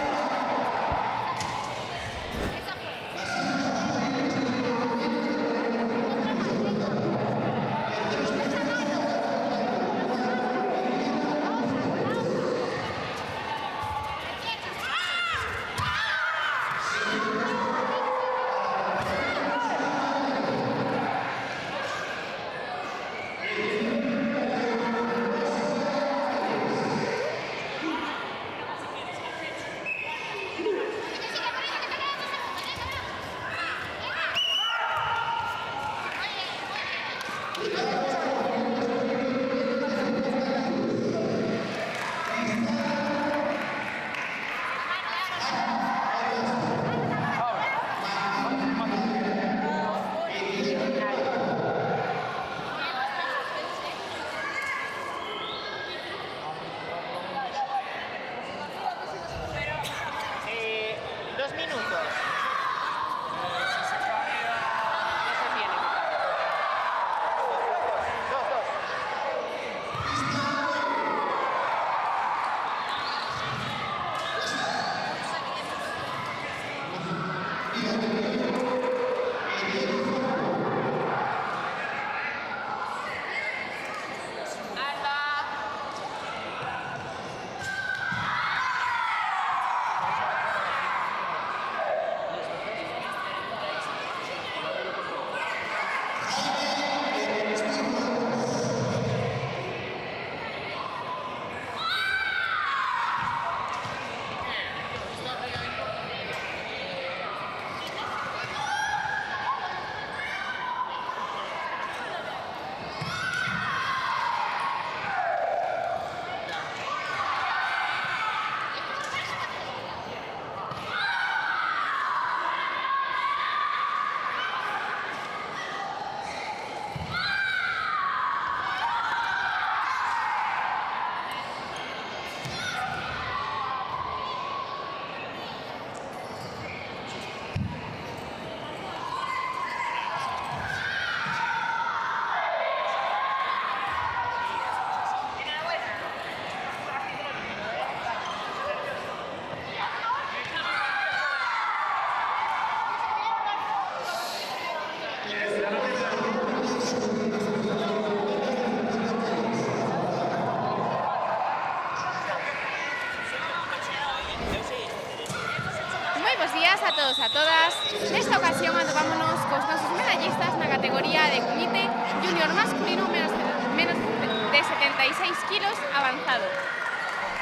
A todos a todas. Nesta ocasión atopámonos cos nosos medallistas na categoría de comité junior masculino menos de 76 kilos avanzado.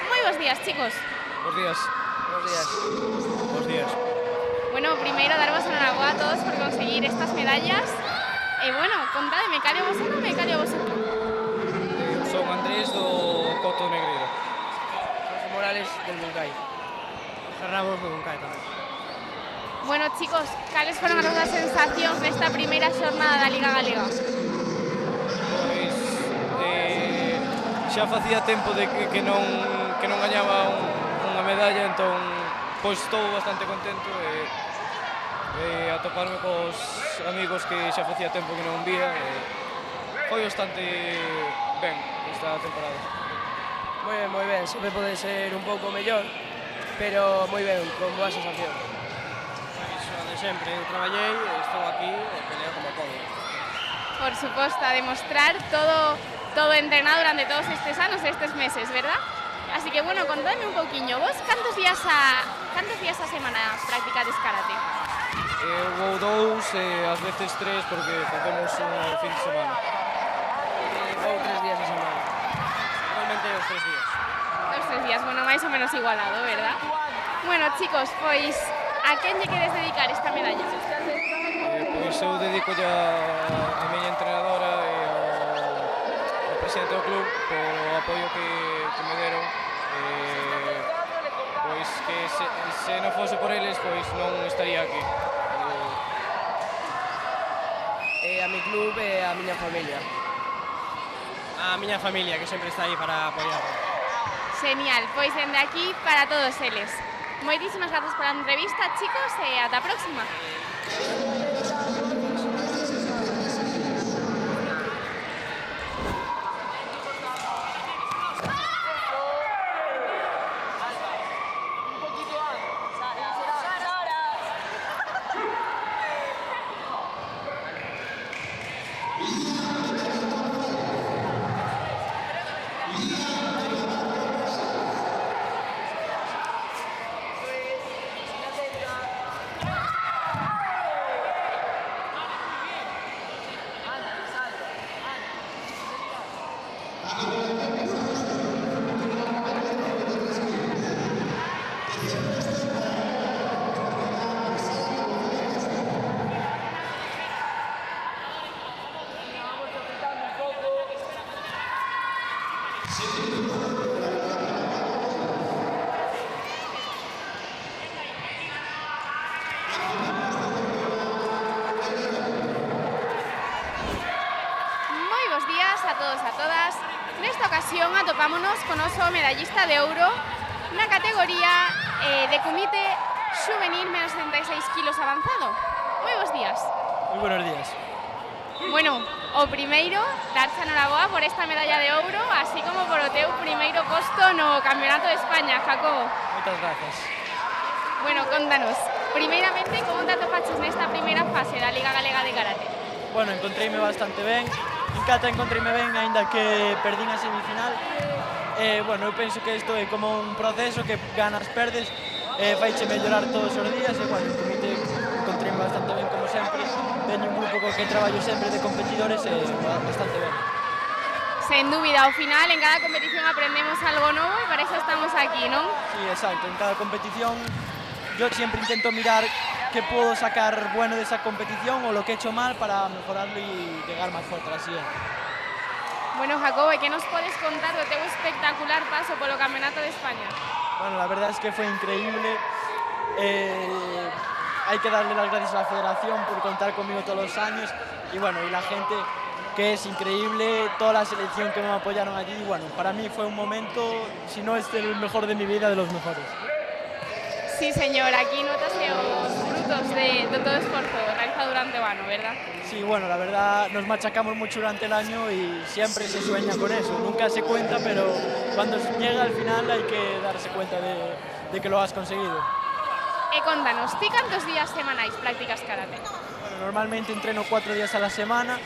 Moi bons días, chicos. Bos días. Bos días. Bos días. Bueno, primeiro darvos enhorabuena a todos por conseguir estas medallas. E bueno, contademe, cal é o vosso nome e cal é o vosso club? Son Andrés do Coto Negreiro. José Morales del Buncay. Ramos do Buncay tamén. Bueno, chicos, cales foron as vosas sensacións nesta primeira xornada da Liga Galega? Pois xa facía tempo de que non gañaba unha medalla, entón pois estou bastante contento e atoparme cos amigos que xa facía tempo que non vía e foi bastante ben esta temporada. Moi ben, sempre pode ser un pouco mellor, pero moi ben, con boa sensación. Sempre, eu traballei, estou aquí e peleo como podo. Por suposto, a demostrar todo entrenado durante todos estes anos, estes meses, verdad? Así que, bueno, contadme un pouquiño. Vos, cantos días a semana practicades karate? Eu vou 2 e ás veces 3 porque facemos un fin de semana. Vou 3 días a semana. Normalmente os 3 días. Os 3 días, bueno, máis ou menos igualado, verdad? Bueno, chicos, pois a quen lle queres dedicar esta medalla? Pois eu dedico a miña entrenadora e ao presidente do club por o apoio que me deron. Pois que se non fose por eles, pois non estaría aquí. A mi club e a miña familia. A miña familia, que sempre está aí para apoiar. Genial, pois dende aquí para todos eles. Moitísimas grazas pola entrevista, chicos, e ata a próxima. Moi bons días a todos e a todas. Nesta ocasión atopámonos con oso medallista de ouro na categoría de comité juvenil menos 76 kilos avanzado. Moi bons días. Moi buenos días. Bueno, o primeiro, darche a noraboa por esta medalla de ouro, así como por o teu primeiro posto no Campeonato de España, Jacobo. Moitas grazas. Bueno, contanos, primeiramente, como te atopaches nesta primeira fase da Liga Galega de Karate? Bueno, encontreime bastante ben. En kata encontreime ben, aínda que perdín a semifinal. Bueno, eu penso que isto é como un proceso que ganas, perdes, faiche mellorar todos os días e, bueno, en comité encontreime bastante ben, como sempre. Teño un grupo co que traballo sempre de competidores e bastante ben. Sen dúbida, ao final, en cada competición aprendemos algo novo e para eso estamos aquí, non? Sí, exacto. En cada competición yo siempre intento mirar qué puedo sacar bueno de esa competición o lo que he hecho mal para mejorarlo y llegar más fuerte a la siguiente. Bueno, Jacobo, ¿qué nos podes contar do teu espectacular paso polo Campeonato de España? Bueno, la verdad es que fue increíble. Hay que darle las gracias a la federación por contar conmigo todos los años y bueno, y la gente que es increíble, toda la selección que me apoyaron allí. Bueno, para mí fue un momento, si no es el mejor de mi vida, de los mejores. Sí, señor, aquí notase os frutos de todo esforzo realizado durante o ano, ¿verdad? Sí, bueno, la verdad nos machacamos mucho durante el año y siempre se sueña con eso. Nunca se cuenta, pero cuando llega al final hay que darse cuenta de que lo has conseguido. Contanos, ti cantos días semanais practicas karate? Bueno, normalmente entreno 4 días a la semana,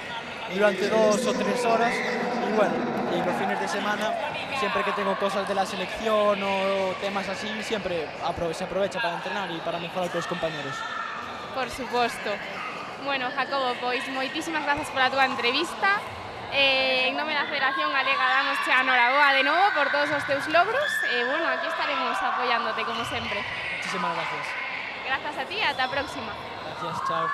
durante 2 o 3 horas y bueno, y los fines de semana, siempre que tengo cosas de la selección o temas así, siempre se aprovecha para entrenar y para mejorar con los compañeros. Por suposto. Bueno, Jacobo, pois moitísimas grazas pola túa entrevista. En nome da Federación Galega damosche a noraboa de novo por todos os teus logros e bueno, aquí estaremos apoyándote como sempre. Muchísimas gracias. Gracias a ti, ata a próxima. Gracias, chao.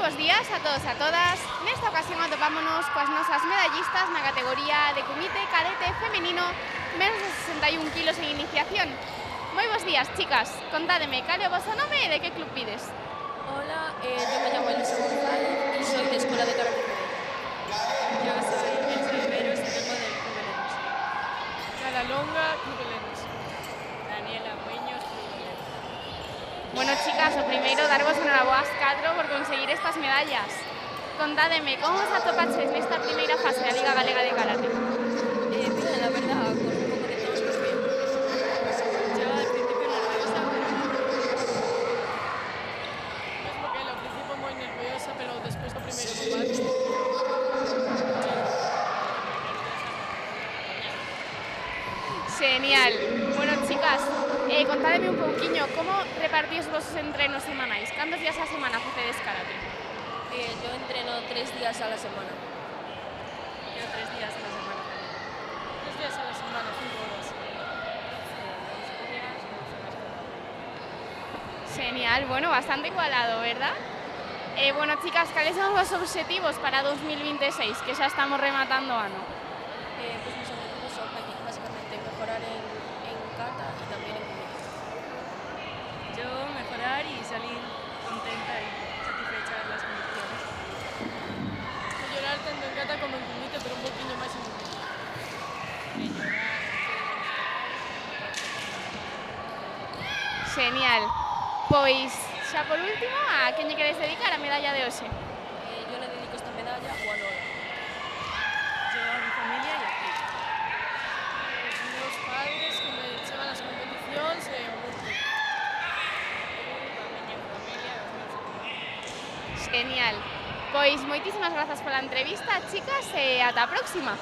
bos días a todos e a todas. Nesta ocasión atopámonos coas nosas medallistas na categoría de comité cadete femenino menos de 61 kilos en iniciación. Moi bos días, chicas. Contádeme, cal é o vosso nome e de que club pides? Hola, yo me llamo Elisa González y soy de Escuela de Karate. Yo soy Elsa Rivero y soy del Club Elenos. Cala Longa, Club Elenos. Daniela Muñoz, Club Elenos. Bueno, chicas, o primeiro darvos enhoraboas 4 por conseguir estas medallas. Contádeme, como vos atopaches nesta primeira fase da Liga Galega de Karate? Bien, la verdad, con un poco de todos, pues bien. Yo al principio nerviosa, pero Mesmo que ao principio moi nerviosa, pero despois do primeiro combate. Genial. Bueno, chicas, contádeme un pouquiño como repartís os vosos entrenos semanais. Cantos días a semana facedes karate? yo entreno 3 días a la semana. Yo 3 días a la semana tamén. 3 días a la semana, 5 horas. Genial, bueno, bastante igualado, ¿verdad? Bueno, chicas, cales son os vosos obxectivos para 2026, que xa estamos rematando o ano? Pues mis objetivos son básicamente mejorar en kata y también en comida. Yo mejorar y salir contenta y satisfecha de las competiciones. Mejorar tanto en kata como en kumite, pero un poquinho máis en kumite. Genial. Pois, xa por último, a quen lle queres dedicar a medalla de hoxe? Yo le dedico esta medalla a Juanola. Yo a mi familia y a ti. Os meus padres que me chevan as competicións e o meu club. A miña familia e os meus amigos. Genial. Pois, moitísimas grazas pola entrevista, chicas, e ata a próxima.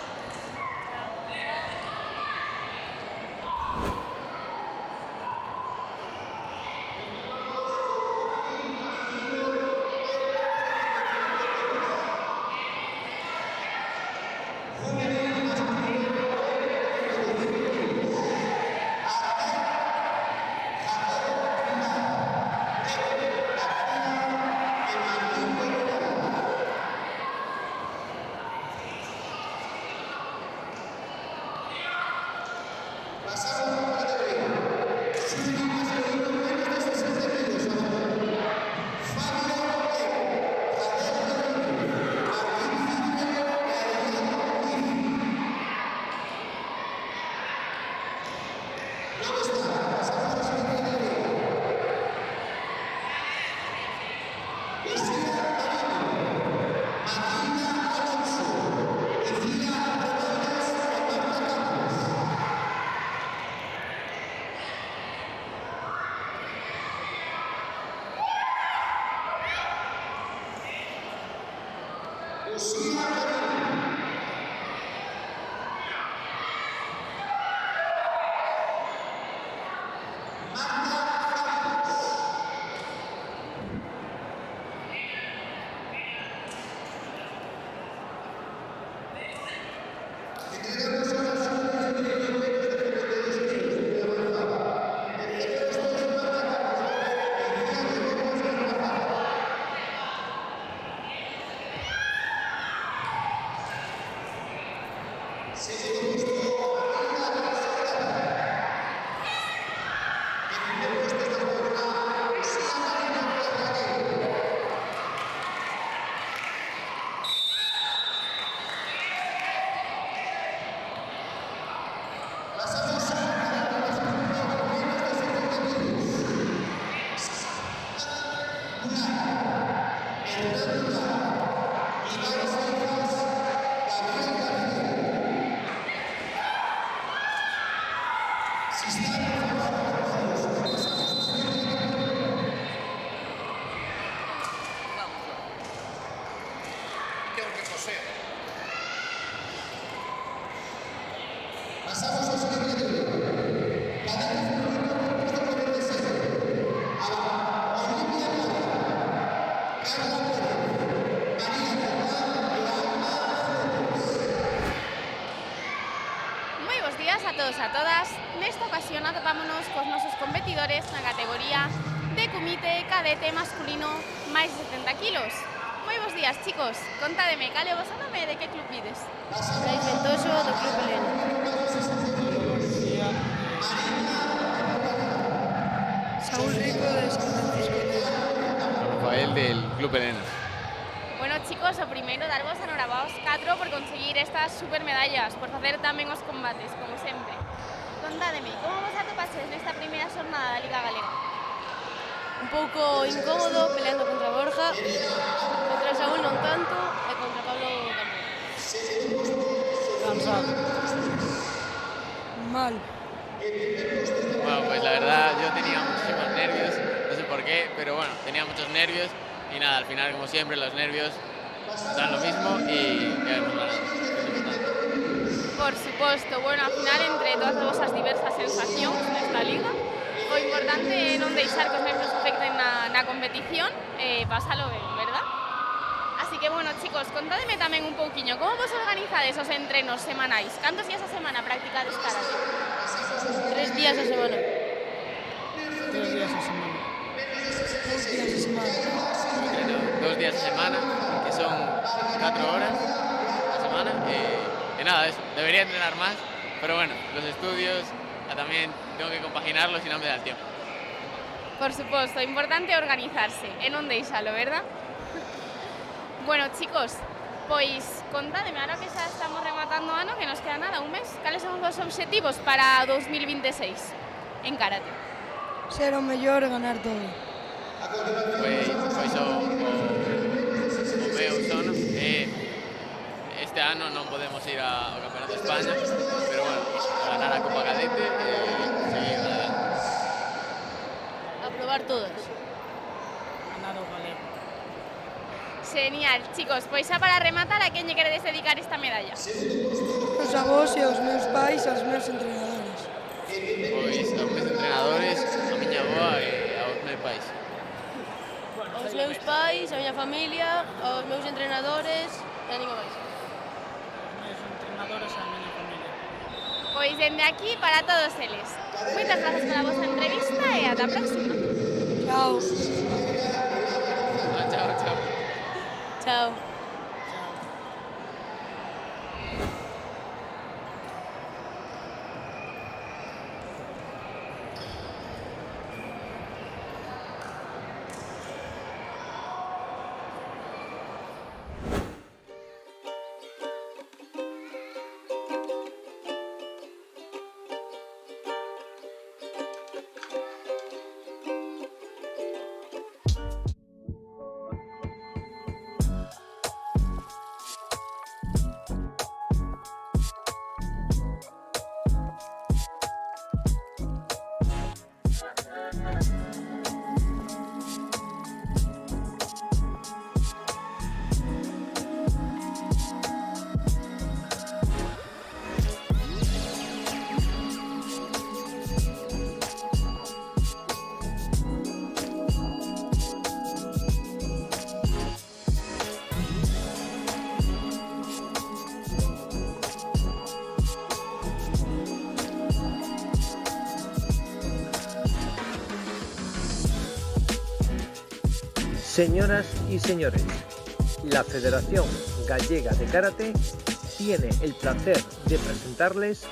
A todos e a todas, nesta ocasión atopámonos cos nosos competidores na categoría de comité cadete masculino máis de 70 kilos. moi bos días, chicos. Contádeme, cale vos a nome e de que club vides? Brais Ventoso do Club Helena. Saúl Rico de San Francisco. Rafael del Club Helena. Bueno, chicos, o primeiro darvos a norabaos 4 por conseguir estas super medallas, por facer tamén os combates, como sempre. Contádeme, como vos atopases nesta primeira xornada da Liga Galega? Un pouco incómodo peleando contra Borja, contra Saúl non tanto e contra Pablo tamén. Cansado. Mal. Bueno, pues la verdad yo tenía muchísimos nervios, no sé por qué, pero bueno, tenía muchos nervios y nada, al final como siempre los nervios dan lo mismo y hemos ganado. Por suposto, bueno, ao final, entre todas as vosas diversas sensacións nesta liga, o importante é non deixar que os nervios afecten na competición e pasalo ben, verdad? Así que, bueno, chicos, contádeme tamén un pouquiño, como vos organizades os entrenos semanais? Cantos días a semana practicades karate? 3 días a semana. 3 días a semana. 2 días a semana. 2 días a semana, que son 4 horas a semana y nada, eso, debería entrenar más, pero bueno, los estudios también tengo que compaginarlos y no me da el tiempo. Por suposto, importante é organizarse e non deixalo, verdad? Bueno, chicos, pois contádeme, ahora que xa estamos rematando o ano, que nos queda nada, un mes, cales son os vos obxectivos para 2026 en karate? Ser o mellor e ganar todo. Pois o meu sono este ano non podemos ir ao Campeonato de España, pero bueno, ganar a Copa Cadete e seguir adelante. Aprobar todas. Ganar o galego. Genial, chicos, pois xa para rematar, a quen lle queredes dedicar esta medalla? Os avós e os meus pais e os meus entrenadores. Pois aos meus entrenadores, a miña avoa e aos meus pais. Aos meus pais, a miña familia, aos meus entrenadores e a ninguén máis. Meus entrenadores e a miña familia. Pois dende aquí para todos eles. Moitas grazas pola vosa entrevista e ata a próxima. Chao. Chao, chao. Chao. Señoras y señores, la Federación Gallega de Karate tiene el placer de presentarles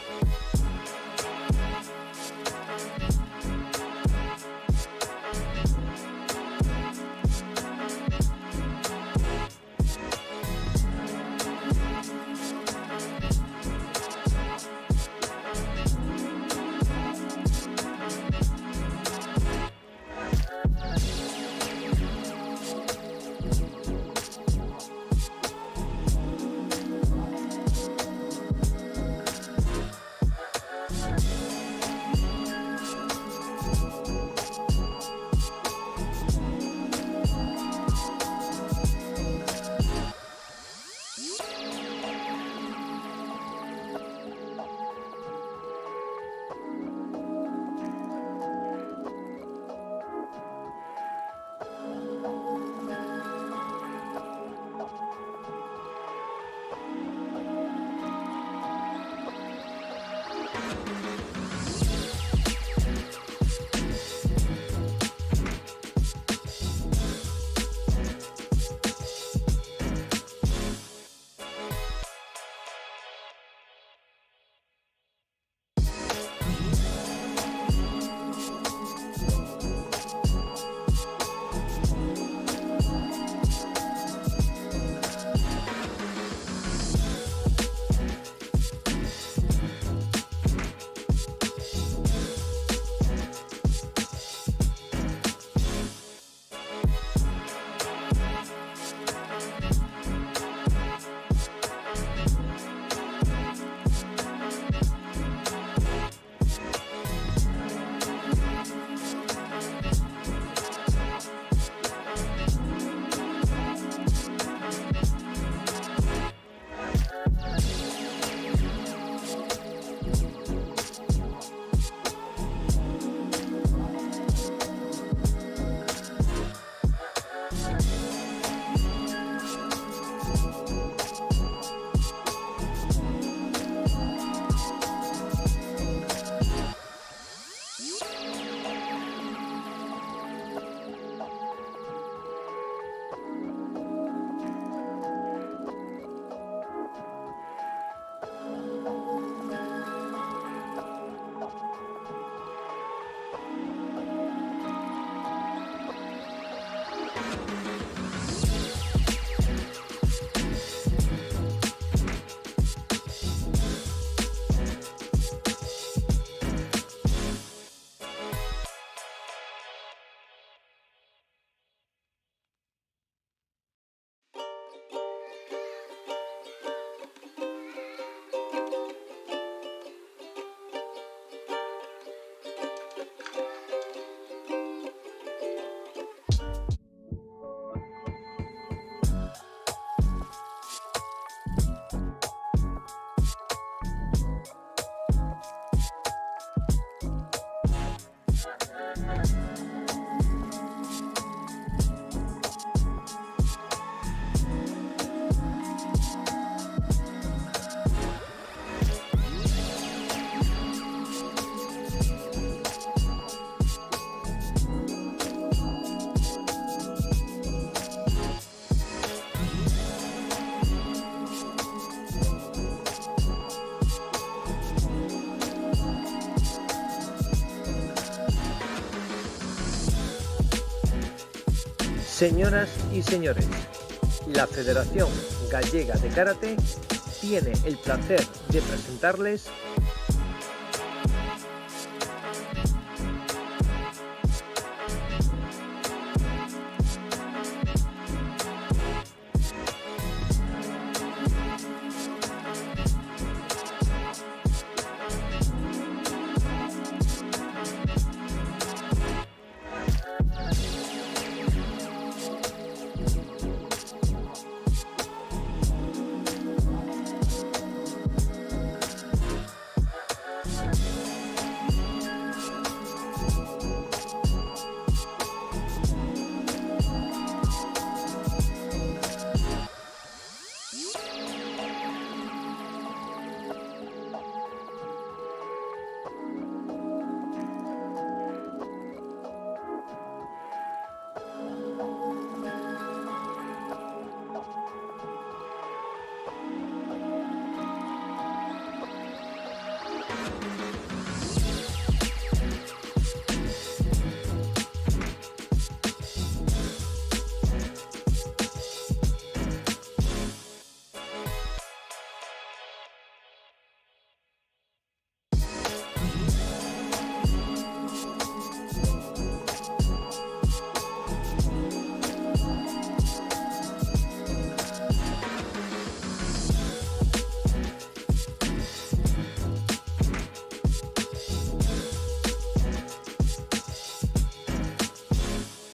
Señoras y señores, la Federación Gallega de Karate tiene el placer de presentarles